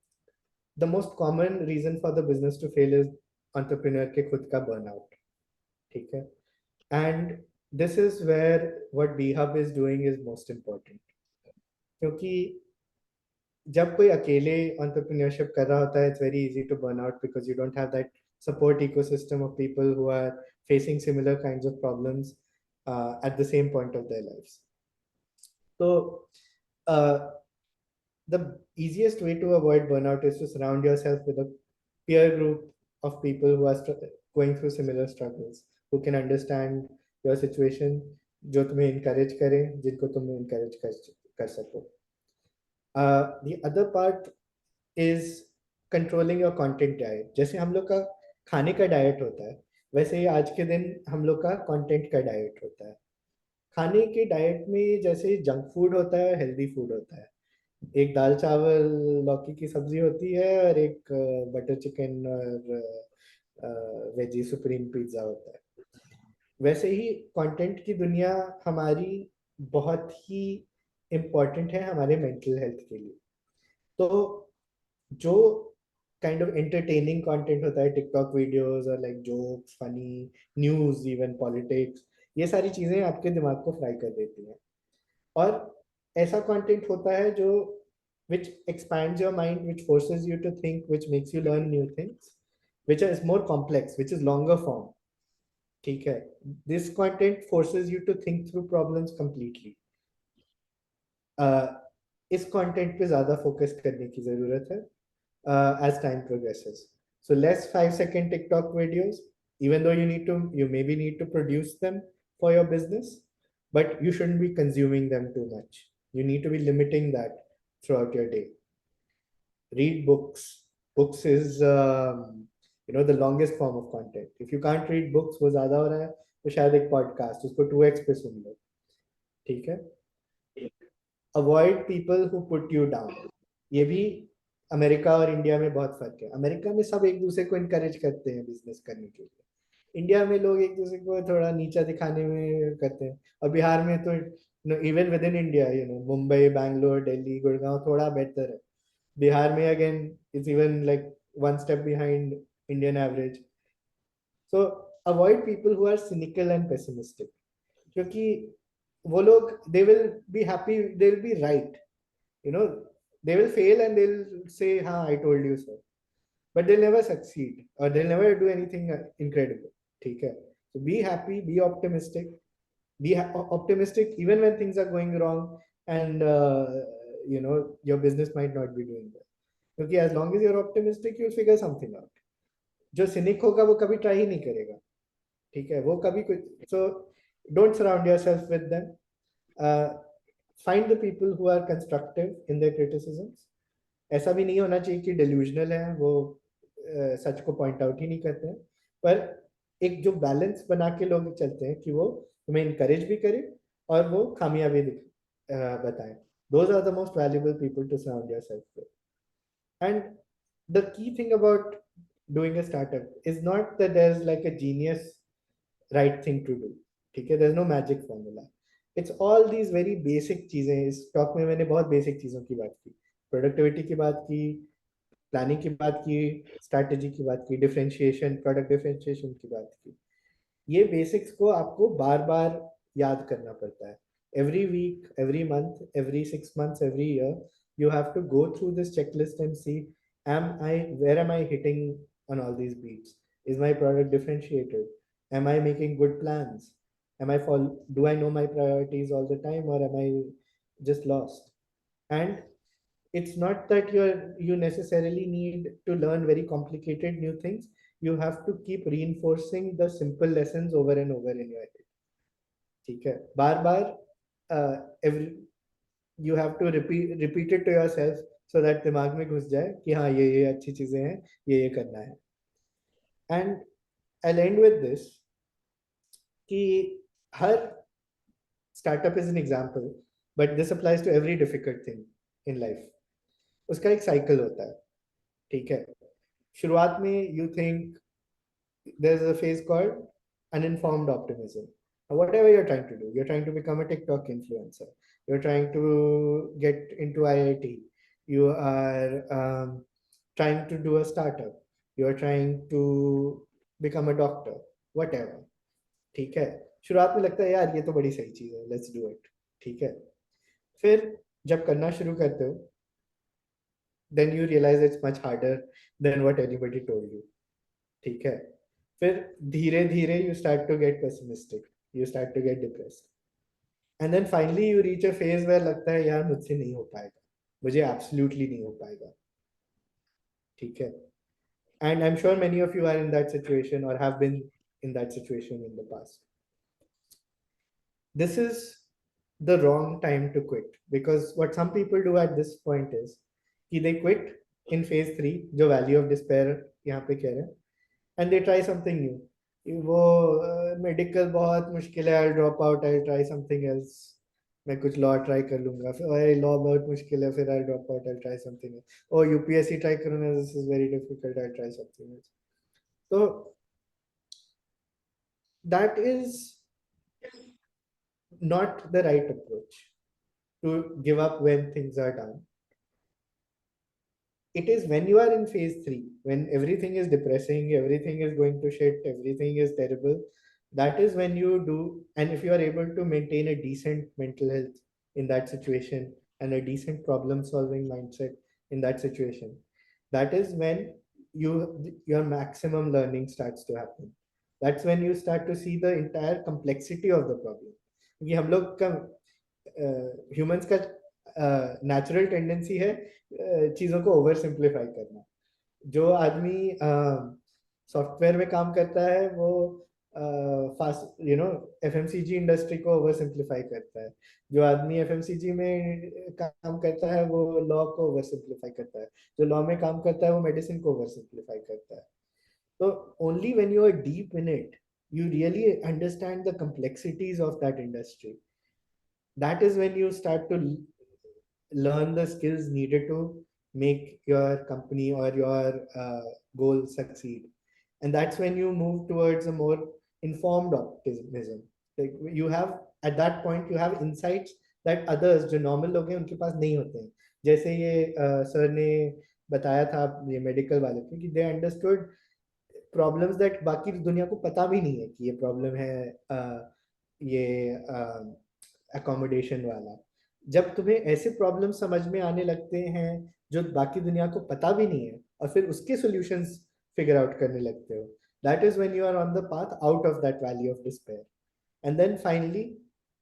[SPEAKER 1] the most common reason for the business to fail is entrepreneur के खुद का burnout. ठीक है? And this is where what B-Hub is doing is most important. क्योंकि जब कोई अकेले entrepreneurship कर रहा होता है, it's very easy to burn out because you don't have that support ecosystem of people who are facing similar kinds of problems at the same point of their lives. So the easiest way to avoid burnout is to surround yourself with a peer group of people who are going through similar struggles, who can understand your situation, जो तुम्हें encourage करें, जिनको तुम encourage कर सको. The other part is controlling your content diet. जैसे हम लोग का खाने का डाइट होता है, वैसे ही आज के दिन हम लोग का कंटेंट का डाइट होता है. खाने के डाइट में जैसे जंक फूड होता है, हेल्दी फूड होता है. एक दाल चावल लौकी की सब्जी होती है और एक बटर चिकन और वेजी सुप्रीम पिज्जा होता है. वैसे ही कंटेंट की दुनिया हमारी बहुत ही इम्पोर्टेंट है हमारे मेंटल हेल्थ के लिए. तो जो काइंड ऑफ एंटरटेनिंग कंटेंट होता है, टिकटॉक वीडियोस और like jokes, funny news, even politics, ये सारी चीजें आपके दिमाग को फ्राई कर देती हैं. और ऐसा कंटेंट होता है जो which expands your mind, which forces you to think, which makes you learn new things, which is more complex, which is longer form. ठीक है? This content forces you to think through problems completely. इस content पे ज्यादा focus करने की जरूरत है as time progresses. So less 5-second TikTok videos, even though you maybe need to produce them for your business, but you shouldn't be consuming them too much. You need to be limiting that throughout your day. Read books. Books is the longest form of content. If you can't read books, वो ज्यादा हो रहा है, तो शायद एक podcast, उसको 2x पे सुन लो, ठीक है। Avoid people who put you down. ये भी अमेरिका और इंडिया में बहुत फर्क है। अमेरिका में सब एक दूसरे को इनकरेज करते हैं बिजनेस करने के लिए, इंडिया में लोग एक दूसरे को थोड़ा नीचा दिखाने में करते हैं। और बिहार में तो even with in India, Mumbai, Bangalore, Delhi, Gurgaon थोड़ा बेहतर है। बिहार में again it's even like one step behind Indian average. So avoid people who are cynical and pessimistic, क्योंकि वो लोग they will be happy, they will be right, they will fail and they'll say, हाँ, I told you so, but they'll never succeed or they'll never do anything incredible, ठीक है। So be happy, be optimistic, optimistic even when things are going wrong, and your business might not be doing well, क्योंकि as long as you're optimistic you'll figure something out। जो cynic होगा वो कभी try ही नहीं करेगा, ठीक है, वो कभी कुछ। So don't surround yourself with them. Find the people who are constructive in their criticisms. ऐसा भी नहीं होना चाहिए कि delusional है, वो सच को पॉइंट आउट ही नहीं करते हैं, पर एक जो बैलेंस बना के लोग चलते हैं कि वो तुम्हें इनकरेज भी करे और वो खामियां भी बताएं। Those are the most valuable people to surround yourself with. And the key thing about doing a startup is not that there's like a genius right thing to do, ठीक है, there's no magic formula. It's all these very basic चीजें। इस talk में मैंने बहुत basic चीजों की बात की, प्रोडक्टिविटी की बात की, प्लानिंग की बात की, स्ट्रैटेजी की बात की, डिफरेंशिएशन, प्रोडक्ट डिफरेंशिएशन की बात की। ये बेसिक्स को आपको बार बार याद करना पड़ता है। Every week, every month, every 6 months, every year you have to go through this checklist and see, where am I hitting on all these beats? Is my product differentiated? Am I making good plans? Do I know my priorities all the time, or am I just lost? And it's not that you necessarily need to learn very complicated new things. You have to keep reinforcing the simple lessons over and over in your head, ठीक है, बार बार। every you have to repeat it to yourself so that दिमाग में घुस जाए कि हाँ, ये अच्छी चीजें हैं, ये करना है। And I'll end with this कि हर startup is an example, but this applies to every difficult thing in life. उसका एक साइकिल होता है, ठीक है। शुरुआत में you think there's a phase called uninformed optimism. Whatever you're trying to do, you're trying to become a TikTok influencer, you're trying to get into IIT, you are trying to do a startup, you're trying to become a doctor, whatever, ठीक है। शुरुआत में लगता है यार ये तो बड़ी सही चीज है, लेट्स डू इट, ठीक है। फिर जब करना शुरू करते हो, then you realize it's much harder than what anybody told you, ठीक है। फिर धीरे धीरे you start to get pessimistic, you start to get depressed, and then finally you reach a phase where लगता है यार मुझसे नहीं हो पाएगा, मुझे absolutely नहीं हो पाएगा, ठीक है। And I'm sure many of you are in that situation or have been in that situation in the past. This is the wrong time to quit, because what some people do at this point is कि they quit in phase 3, जो value of despair यहाँ पे कह रहे हैं, and they try something new. वो medical बहुत मुश्किल है, I'll drop out, I'll try something else. मैं कुछ लॉ ट्राई कर लूंगा, फिर लॉ बहुत मुश्किल है, फिर I'll drop out, I'll try something else. और यूपीएससी ट्राई करूंगा, this is very difficult, I'll try something else. So that is not the right approach to give up when things are down. It is when you are in phase 3, when everything is depressing, everything is going to shit, everything is terrible, that is when you do. And if you are able to maintain a decent mental health in that situation and a decent problem solving mindset in that situation, that is when your maximum learning starts to happen. That's when you start to see the entire complexity of the problem. क्योंकि हम लोग का humans का natural tendency है चीजों को over simplify करना। जो आदमी सॉफ्टवेयर में काम करता है वो फास्ट एफएमसीजी इंडस्ट्री को ओवर सिंप्लीफाई करता है। जो आदमी एफएमसीजी में काम करता है वो लॉ को ओवर सिंप्लीफाई करता है। जो लॉ में काम करता है वो मेडिसिन को ओवर सिंप्लीफाई करता है। तो only when you are deep in it you really understand the complexities of that industry. That is when you start to learn the skills needed to make your company or your goal succeed. And that's when you move towards a more informed optimism. Like you have, at that point you have insights that others जो normal लोग हैं उनके पास नहीं होते हैं. जैसे ये sir ने बताया था ये मेडिकल वाले को कि they understood problems that बाकी दुनिया को पता भी नहीं है कि ये problem है ये accommodation वाला. जब तुम्हें ऐसे प्रॉब्लम समझ में आने लगते हैं जो बाकी दुनिया को पता भी नहीं है और फिर उसके सॉल्यूशंस फिगर आउट करने लगते हो, that is when you are on the path out of that valley of despair, and then finally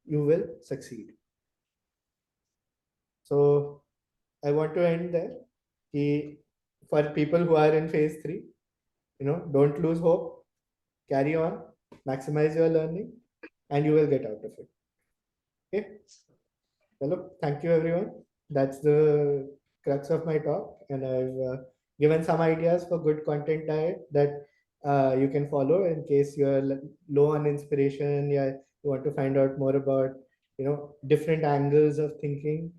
[SPEAKER 1] you will succeed. So I want to end there. For people who are in phase 3, don't lose hope, carry on, maximize your learning, and you will get out of it. Okay. Hello, thank you everyone. That's the crux of my talk, and I've given some ideas for good content diet that you can follow in case you're low on inspiration. Yeah, you want to find out more about different angles of thinking.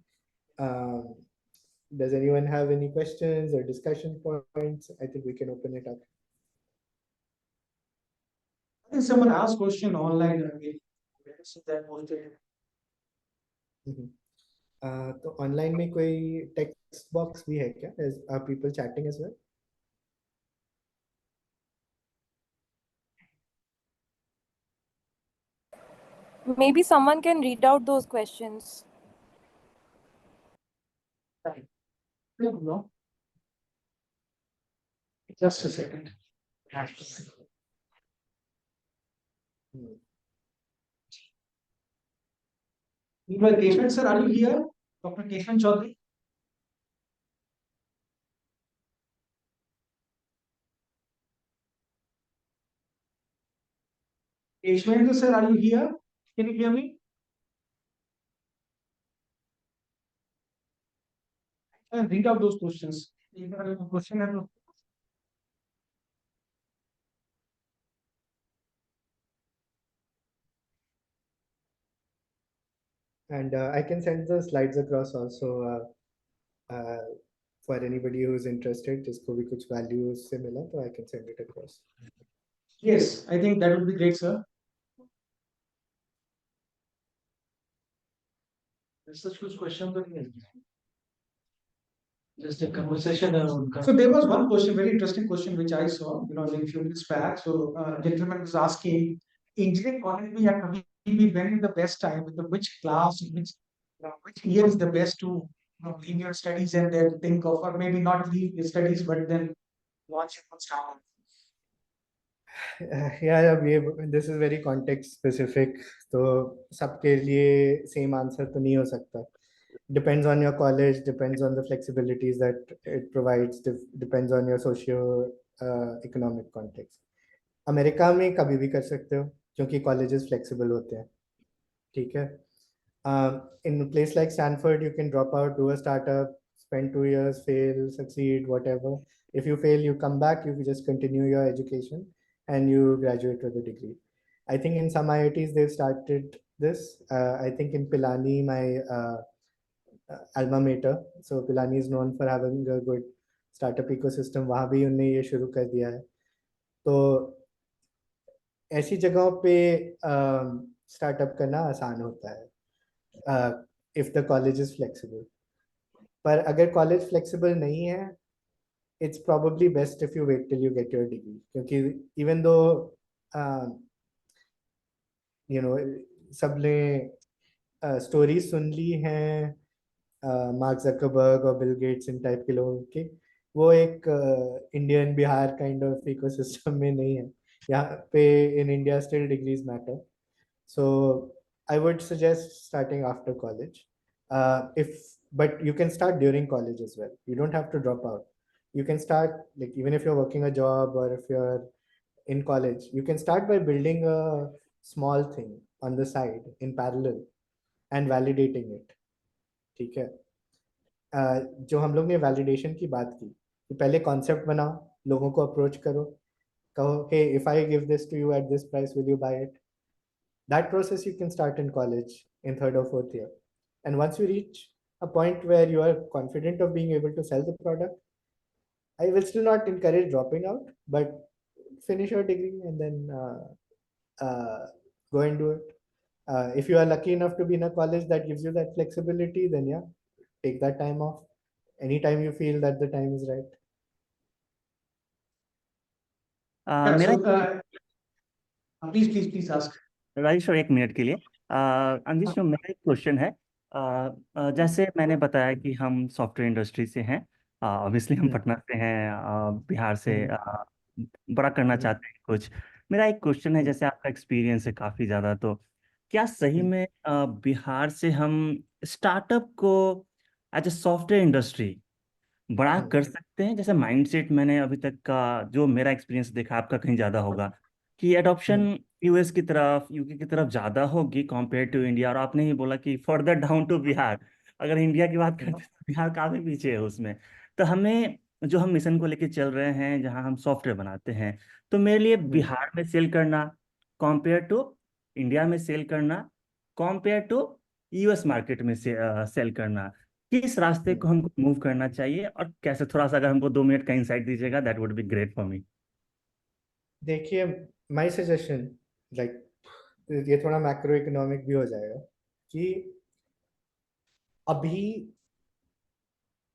[SPEAKER 1] Does anyone have any questions or discussion points? I think we can open it up.
[SPEAKER 2] I think someone asked question online.
[SPEAKER 1] तो online में कोई text box भी है क्या? Are people chatting as well?
[SPEAKER 5] Maybe someone can read out those questions.
[SPEAKER 2] No. Just a second. Meanwhile, Keshwan sir, are you here? Dr. Keshwan Chaudhary? Keshwan sir, are you here? Can you hear me? And read out those questions. Question
[SPEAKER 1] And I can send the slides across also for anybody who's interested. जिसको भी कुछ value उससे मिला तो I can send it across.
[SPEAKER 2] Yes, I think that would be great, sir. Such good question, but just a conversation. So there was one question, very interesting question, which I saw, a few minutes back. So gentleman was asking, engineering college we have be when in the best time, with which class, which year is the best to leave your studies and then think of, or maybe not leave your studies, but then launch it on start.
[SPEAKER 1] Yeah, this is very context specific. तो सबके लिए same answer तो नहीं हो सकता. Depends on your college, depends on the flexibilities that it provides, depends on your socio-economic context. America में कभी भी कर सकते हो क्योंकि colleges flexible होते हैं. ठीक है. In a place like Stanford, you can drop out, do a startup, spend 2 years, fail, succeed, whatever. If you fail, you come back, you just continue your education and you graduate with a degree. I think in some IITs, they've started this. I think in Pilani, my alma mater, so Pilani is known for having a good startup ecosystem. वहाँ भी उन्होंने ये शुरू कर दिया है. तो ऐसी जगहों पे स्टार्टअप करना आसान होता है. If the college is flexible. पर अगर college flexible नहीं है, it's probably best if you wait till you get your degree. क्योंकि even though सबने stories सुन ली हैं मार्क जकरबर्ग और बिल गेट्स इन टाइप के लोगों के, वो एक Indian Bihar kind of ecosystem में नहीं है. यहाँ पे in India still degrees matter. So I would suggest starting after college. But you can start during college as well. You don't have to drop out. You can start, like, even if you're working a job or if you're in college, you can start by building a small thing on the side in parallel and validating it. ठीक है. जो हम लोग ने validation की बात की कि पहले कॉन्सेप्ट बनाओ, लोगों को अप्रोच करो, कहो, hey, if I give this to you at this price, will you buy it? That process you can start in college in third or fourth year. And once you reach a point where you are confident of being able to sell the product, I will still not encourage dropping out, but finish your degree and then go and do it. If you are lucky enough to be in a college that gives you that flexibility, then yeah, take that time off anytime you feel that the time is right.
[SPEAKER 2] Yeah,
[SPEAKER 4] मेरा
[SPEAKER 2] so please ask.
[SPEAKER 4] Rajesh एक minute के लिए अंजिश, जो मेरा एक question है, जैसे मैंने बताया कि हम सॉफ्टवेयर इंडस्ट्री से हैं, ऑब्वियसली हम पटना से हैं, बिहार से, बड़ा करना चाहते हैं कुछ। मेरा एक क्वेश्चन है, जैसे आपका एक्सपीरियंस है काफ़ी ज़्यादा, तो क्या सही में बिहार से हम स्टार्टअप को एज ए सॉफ्टवेयर इंडस्ट्री बड़ा कर सकते हैं? जैसे माइंडसेट मैंने अभी तक का जो मेरा एक्सपीरियंस देखा, आपका कहीं ज़्यादा होगा, कि एडॉप्शन यूएस की तरफ, यूके की तरफ ज़्यादा होगी कंपेयर टू इंडिया। और आपने ही बोला कि फर्दर डाउन टू बिहार, अगर इंडिया की बात करते हैं तो बिहार काफ़ी पीछे है उसमें। तो हमें, जो हम मिशन को लेके चल रहे हैं, जहाँ हम सॉफ्टवेयर बनाते हैं, तो मेरे लिए बिहार में सेल करना कंपेयर टू इंडिया में सेल करना, कंपेयर टू यूएस मार्केट में सेल करना, किस रास्ते को हमको मूव करना चाहिए और कैसे? थोड़ा सा अगर हमको 2 मिनट का इंसाइट दीजिएगा, that would be great for me.
[SPEAKER 1] देखिए, माय सजेशन, लाइक, ये थोड़ा मैक्रो इकोनॉमिक भी हो जाएगा कि अभी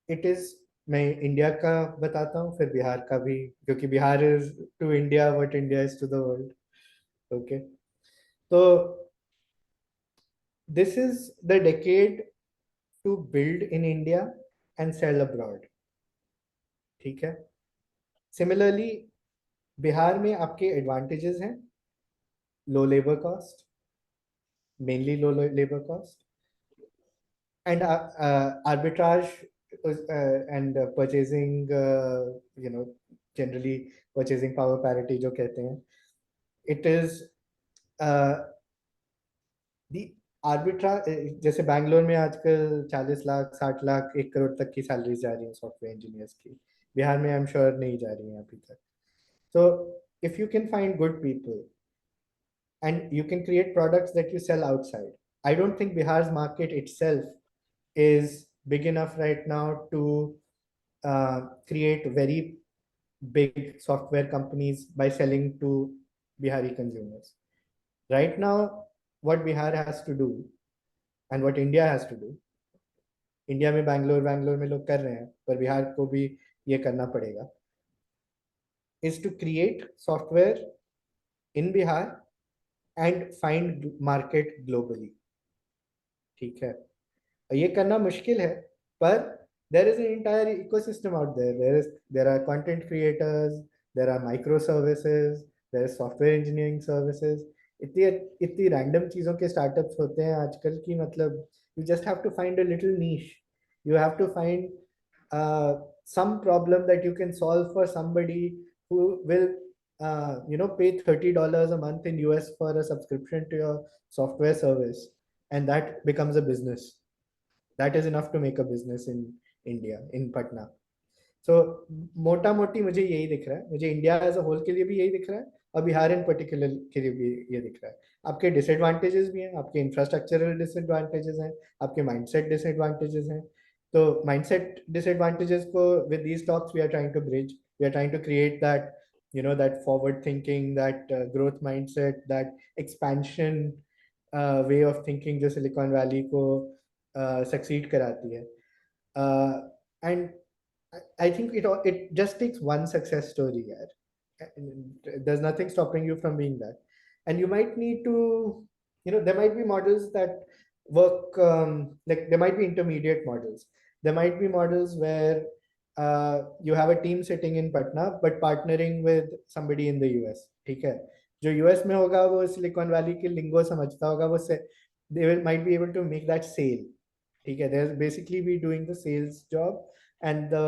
[SPEAKER 1] इट इज, मैं इंडिया का बताता हूँ फिर बिहार का भी, क्योंकि Bihar is to India what India is to the world. Okay, तो this is the decade to build in India and sell abroad. ठीक है, सिमिलरली बिहार में आपके एडवांटेजेस हैं, low labour cost, mainly low labour cost, and arbitrage, and purchasing, you know, generally purchasing power parity जो कहते हैं, it is the arbitrage। जैसे बैंगलोर में आजकल 40 लाख 60 लाख 1 करोड़ तक की सैलरी जा रही है सॉफ्टवेयर इंजीनियर्स की, बिहार में आई एम श्योर नहीं जा रही है अभी तक। so if you can find good people and you can create products that you sell outside, I don't think Bihar's market itself is big enough right now to create very big software companies by selling to Bihari consumers. Right now, what Bihar has to do and what India has to do, India में बैंगलोर में लोग कर रहे हैं, पर बिहार को भी ये करना पड़ेगा, is to create software in Bihar and find market globally। ठीक है, ये करना मुश्किल है, पर there is an entire ecosystem out there। there are content creators, there are microservices, there is software engineering services। इतनी इतनी रैंडम चीजों के स्टार्टअप्स होते हैं आजकल की, मतलब you just have to find a little niche, you have to find some problem that you can solve for somebody who will pay $30 a month in US for a subscription to your software service, and that becomes a business। that is enough to make a business in India, in Patna। so मोटा मोटी मुझे यही दिख रहा है, मुझे India as a whole के लिए भी यही दिख रहा है, और बिहार इन पर्टिकुलर के लिए भी ये दिख रहा है। आपके डिसएडवांटेजेस भी हैं, आपके इंफ्रास्ट्रक्चरल डिसएडवांटेजेस हैं, आपके माइंडसेट डिसएडवांटेजेस हैं। तो माइंडसेट डिसएडवांटेजेस को with these talks we are trying to bridge, we are trying to create that, that forward thinking, that growth mindset, that expansion way of thinking जो silicon valley को succeed कराती है। and I think it just takes one success story, yaar. There's nothing stopping you from being that, and you might need to, there might be models that work, like there might be intermediate models, there might be models where you have a team sitting in Patna but partnering with somebody in the US। ठीक है, जो US में होगा वो silicon valley के लिंगो समझता होगा, वो they might be able to make that sale। ठीक है, they'll basically be doing the sales job and the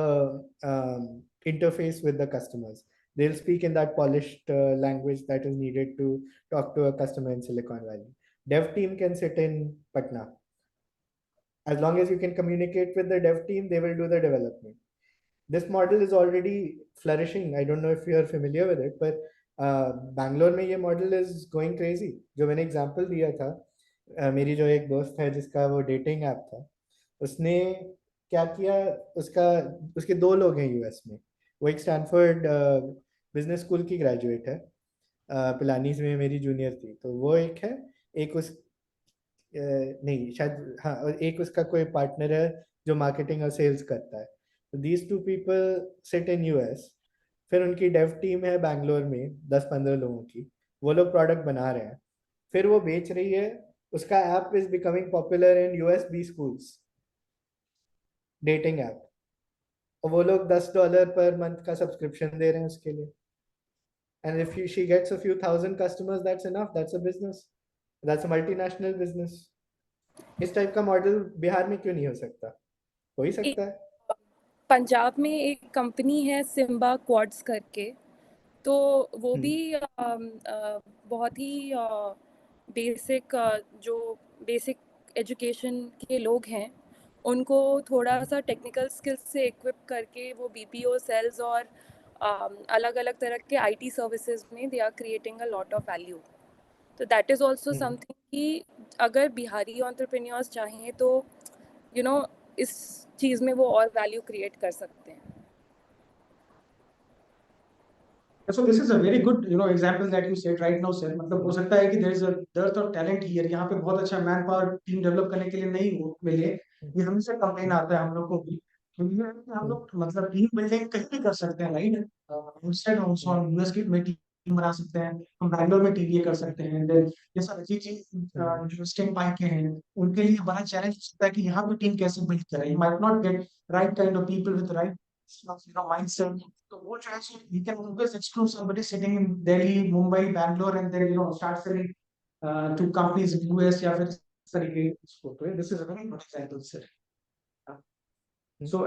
[SPEAKER 1] interface with the customers। They'll speak in that polished language that is needed to talk to a customer in Silicon Valley। Dev team can sit in Patna. As long as you can communicate with the dev team, they will do the development। This model is already flourishing। I don't know if you are familiar with it, but Bangalore में ये model is going crazy. जो मैंने example दिया था, मेरी जो एक दोस्त है जिसका वो डेटिंग ऐप था, उसने क्या किया, उसका उसके दो लोग हैं यूएस में। वो एक स्टैनफोर्ड बिजनेस स्कूल की ग्रेजुएट है, पिलानीज में मेरी जूनियर थी, तो वो एक है। एक उस नहीं शायद, हाँ, और एक उसका कोई पार्टनर है जो मार्केटिंग और सेल्स करता है। तो these two people sit in US. फिर उनकी डेव टीम है बैंगलोर में 10-15 लोगों की। वो लोग प्रोडक्ट बना रहे हैं, फिर वो बेच रही है। उसका app is becoming popular in US B schools, dating app. और वो लोग $10 पर मंथ का सब्सक्रिप्शन दे रहे हैं उसके लिए। And if she gets a few thousand customers, that's enough, that's a business, that's a multinational business. इस टाइप का मॉडल बिहार में क्यों नहीं हो सकता? हो ही सकता है।
[SPEAKER 5] पंजाब में एक कंपनी है सिम्बा क्वाड्स करके, तो वो भी बहुत ही बेसिक जो बेसिक एजुकेशन के लोग हैं उनको थोड़ा सा टेक्निकल स्किल्स से इक्विप करके वो बीपीओ सेल्स और अलग अलग तरह के आईटी सर्विसेज में they are creating a lot of value. तो दैट इज़ ऑल्सो समथिंग कि अगर बिहारी एंटरप्रेन्योर्स चाहें तो यू नो इस चीज़ में वो और वैल्यू क्रिएट कर सकते हैं।
[SPEAKER 2] So this is a very good, example that you said right now, sir. मतलब हो सकता है कि there is a dearth of talent here. यहाँ पे बहुत अच्छा मैन पावर टीम डेवलप करने के लिए नहीं मिले। ये हमेशा कंप्लेन आता है हम लोग को भी, क्योंकि हम लोग मतलब टीम बिल्डिंग कहीं भी कर सकते हैं, राइट? इंस्टेड ऑल्सो हम यूएस की में टीम बना सकते हैं, हम बैंगलोर में टीम ये कर सकते हैं। देन ये सारी चीजें जो स्टेम पाई के हैं उनके लिए बड़ा चैलेंज हो सकता है कि यहाँ पे टीम कैसे बिल्ड करें। You might not get right kind of people with right mindset. So what actually you can always exclude somebody sitting in Delhi, Mumbai, Bangalore, and then start selling to companies in US या फिर इस तरीके इसको। तो this is a very good example, sir. So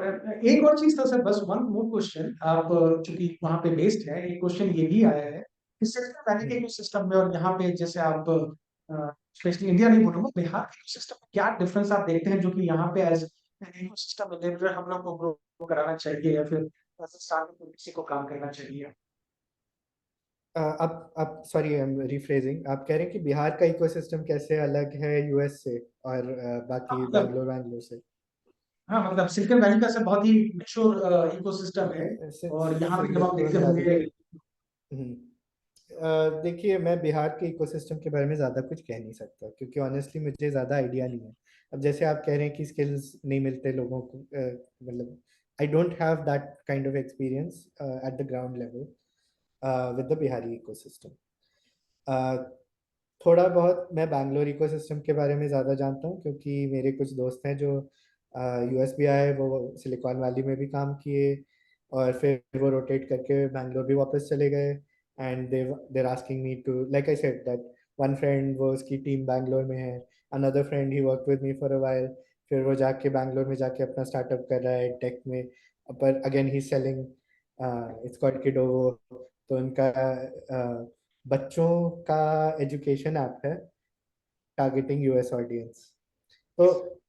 [SPEAKER 2] एक और चीज था सर, बस one more question। आप चूंकि वहाँ पे बेस्ड है, एक क्वेश्चन ये भी आया है कि सिस्टम वैलिडिटी के सिस्टम में और यहाँ पे जैसे आप स्पेशली इंडिया नहीं बोलूंगा, बिहार के सिस्टम में क्या डिफरेंस आप देखते हैं जो कि यहाँ पे एज इकोसिस्टम एनेबलर हम लोग को ग्रो कराना चाहिए या फिर एज स्टार्टअप को किसी को काम करना चाहिए?
[SPEAKER 1] आप सॉरी, आई एम रिफ्रेजिंग। आप कह रहे हैं कि बिहार का इकोसिस्टम कैसे अलग है यूएस से और बाकी
[SPEAKER 2] मतलब
[SPEAKER 1] बैंगलोर से?
[SPEAKER 2] हाँ, मतलब सिलिकॉन वैली का सर बहुत ही मैच्योर इकोसिस्टम है, और यहाँ पे जब आप देखते
[SPEAKER 1] सिलिकॉन वैली,
[SPEAKER 2] होंगे।
[SPEAKER 1] देखिए, मैं बिहार के इकोसिस्टम के बारे में ज़्यादा कुछ कह नहीं सकता, क्योंकि ऑनेस्टली मुझे ज़्यादा आइडिया नहीं है। अब जैसे आप कह रहे हैं कि स्किल्स नहीं मिलते लोगों को, मतलब I don't have that kind of experience at the ground level with the Bihari ecosystem. थोड़ा बहुत मैं बैंगलोर इकोसिस्टम के बारे में ज़्यादा जानता हूँ, क्योंकि मेरे कुछ दोस्त हैं जो यूएस भी आए, वो सिलिकॉन वैली में भी काम किए, और फिर वो रोटेट करके बैंगलोर भी वापस चले गए। And they're asking me to, like I said that one friend, वो उसकी टीम बैंगलोर में है, another friend he work with me for a while, फिर वो जाके बैंगलोर में जाके अपना स्टार्टअप कर रहा है टेक में। पर अगेन ही सेलिंग, इट्स कॉल्ड किडोवो। तो उनका बच्चों का एजुकेशन ऐप है टारगेटिंग यूएस ऑडियंस। तो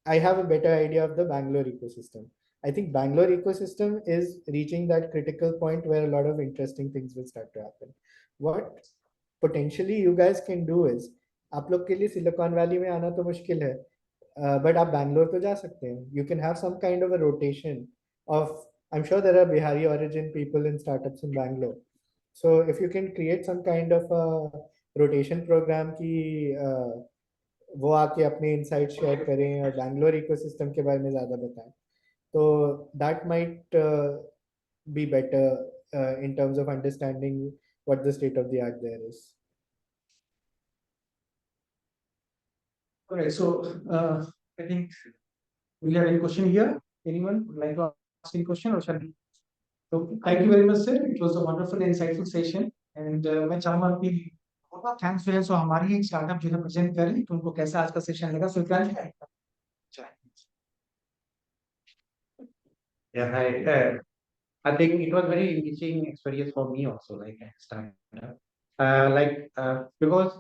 [SPEAKER 1] I have a better idea of the Bangalore ecosystem. I think Bangalore ecosystem is reaching that critical point where a lot of interesting things will start to happen. What potentially you guys can do is, आप लोग के लिए silicon valley में आना तो मुश्किल है, but आप बैंगलोर तो जा सकते हैं. You can have some kind of a rotation of, I'm sure there are Bihari origin people in startups in Bangalore. So if you can create some kind of a rotation program की वो आके अपने insight share करें और Bangalore ecosystem के बारे में ज़्यादा बताएं, तो that might be better in terms of understanding what the state of the art there is.
[SPEAKER 2] Okay, so I think we have any question here. Anyone would like to ask any question or shall we? So thank you very much, sir. It was a wonderful and insightful session. And मैं चाहूँगा कि बहुत thanks जो है सो हमारी एक startup जो है प्रेजेंट करें, तो उनको कैसा आज का सेशन लगा, सो
[SPEAKER 6] Yeah, hi. I think it was very enriching experience for me also, like I started. Because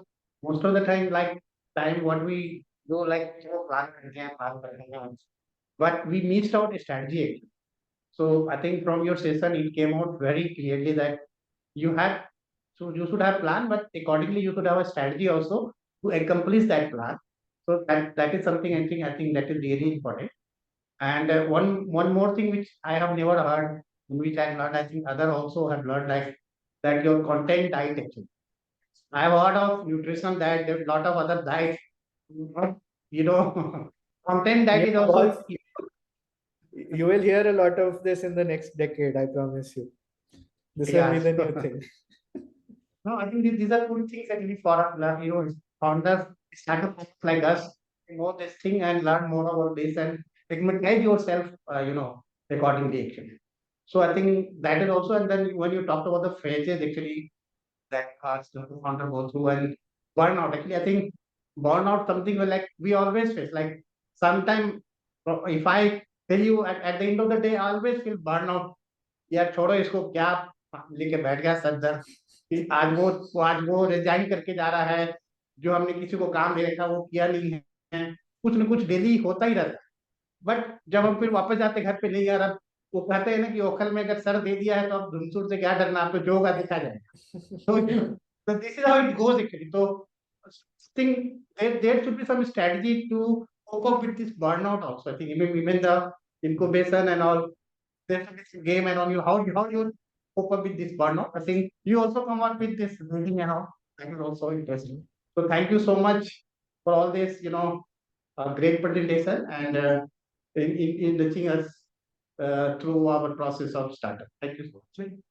[SPEAKER 6] most of the time what we do, plan करते हैं, but we missed out strategy actually. So I think from your session it came out very clearly that you had So you should have plan, but accordingly you should have a strategy also to accomplish that plan. So that is something I think that is really important. And one more thing which I have never heard, which I learned, I think other also have learned, like that your content diet actually. I have heard of nutritional diet. There's a lot of other diets. You know, content diet
[SPEAKER 1] Yeah,
[SPEAKER 6] is also.
[SPEAKER 1] you will hear a lot of this in the next decade, I promise you. This will be
[SPEAKER 6] Yeah.
[SPEAKER 1] the new thing.
[SPEAKER 6] No, I think these are good things actually for founders, startups like us, to know this thing and learn more about this and guide yourself, accordingly actually. So I think that is also, and then when you talked about the phases actually that the founder go through and burnout, actually I think burnout something like we always face. Like sometime if I tell you at the end of the day, I always feel burnout. यार छोड़ो इसको क्या लेके बैठ गया sir दर्द कि आज वो रिजाइन करके जा रहा है, जो हमने किसी को काम दे रखा वो किया नहीं है, कुछ ना कुछ डेली होता ही रहता है। बट जब हम फिर वापस जाते घर पे, नहीं यार अब वो कहते हैं ना कि ओखल में अगर सर दे दिया है तो अब धुनसुर से क्या डरना, आपको जो होगा दिखा जाएगा। So this is how it goes actually. So I think there should be some strategy to cope up with this burnout also. I think even the incubation and all, there's this game and all, how you cope up with this burnout. I think you also come up with this reading and all. That is also interesting. So thank you so much for all this, great presentation and in reaching us through our process of startup. Thank you so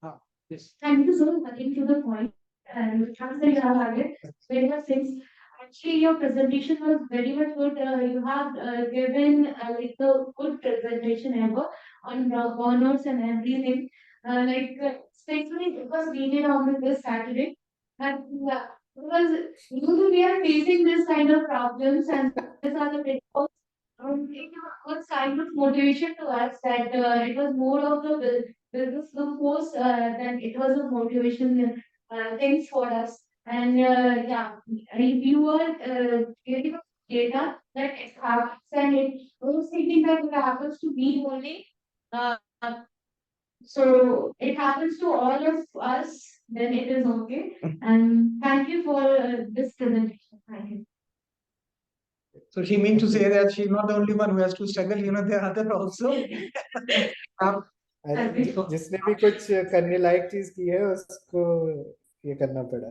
[SPEAKER 6] much. Yes.
[SPEAKER 2] Thank you, sir. Getting to the point. And thanks that you have added very much things. Actually, your presentation was very much good. You have given like a good presentation ever on burnouts and everything. Especially it was needed on this Saturday. And because usually we are facing this kind of problems, and these are the pitfalls. It was kind of motivation to us that it was more of the business look post than it was a motivation things for us. And yeah, if you were giving us data that it happens, and it was thinking that it happens to me only. Uh, so it happens to all of us, then it is okay. And thank you for this presentation. Thank you.
[SPEAKER 7] So she means to say that she's not the only one who has to struggle, there are other also.
[SPEAKER 1] जिसने भी कुछ करने लायक चीज की है उसको ये करना पड़ा।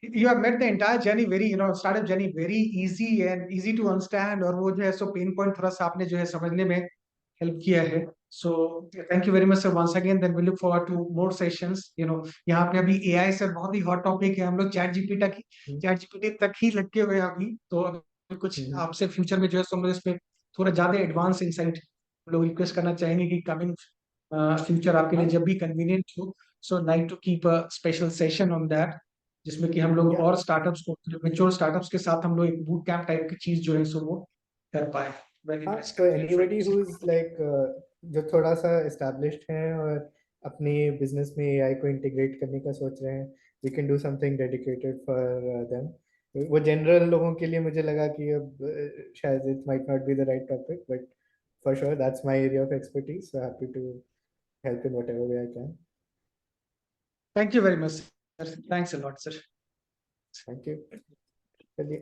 [SPEAKER 7] You have made the entire journey very, startup journey very easy and easy to understand, और वो जो है सो पेन पॉइंट थोड़ा सा आपने जो है समझने में हेल्प किया है। So thank you very much sir once again. Then we look forward to more sessions. यहाँ पे अभी AI सर बहुत ही हॉट टॉपिक है, हम लोग चैट जीपीटी तक ही लटके हुए हैं अभी। तो अभी कुछ आपसे फ्यूचर में जो है सो हम लोग इस पे थोड़ा ज्यादा एडवांस इंसाइट हम लोग रिक्वेस्ट करना चाहेंगे कि कमिंग फ्यूचर आपके लिए जब भी कन्वीनियंट हो, so like to keep a special session on that, जिसमें कि हम लोग और स्टार्टअप्स को, मेच्योर स्टार्टअप्स के साथ हम लोग एक बूट कैंप टाइप की चीज जो है सो वो कर पाए।
[SPEAKER 1] तो एनीबॉडी हु इज लाइक जो थोड़ा सा एस्टैब्लिश्ड है और अपनी बिजनेस में एआई को इंटीग्रेट करने का सोच रहे हैं, we can do something dedicated for them. वो जनरल लोगों के लिए मुझे लगा कि अब शायद it might not be the right topic, but for sure that's my area of expertise, so happy to help in whatever way I can.
[SPEAKER 7] Thank you very much sir, thanks a lot sir.
[SPEAKER 1] Thank you.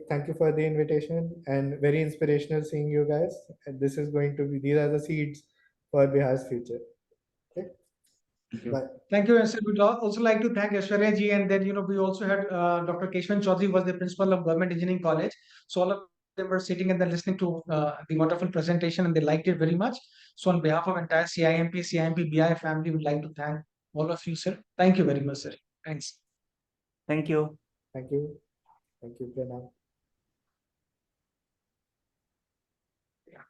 [SPEAKER 1] Thank you for the invitation and very inspirational seeing you guys. And this is going to be, these are the seeds for Bihar's future. Okay. Bye.
[SPEAKER 7] Thank you, and sir. We'd also like to thank Aishwarya ji, and then we also had Dr. Keshwan Chaudhary was the principal of Government Engineering College. So all of them were sitting and then listening to the wonderful presentation, and they liked it very much. So on behalf of entire CIMP BI family, we'd like to thank all of you, sir. Thank you very much, sir. Thanks.
[SPEAKER 4] Thank you.
[SPEAKER 1] Thank you. Thank you, Pranam.
[SPEAKER 7] Yeah.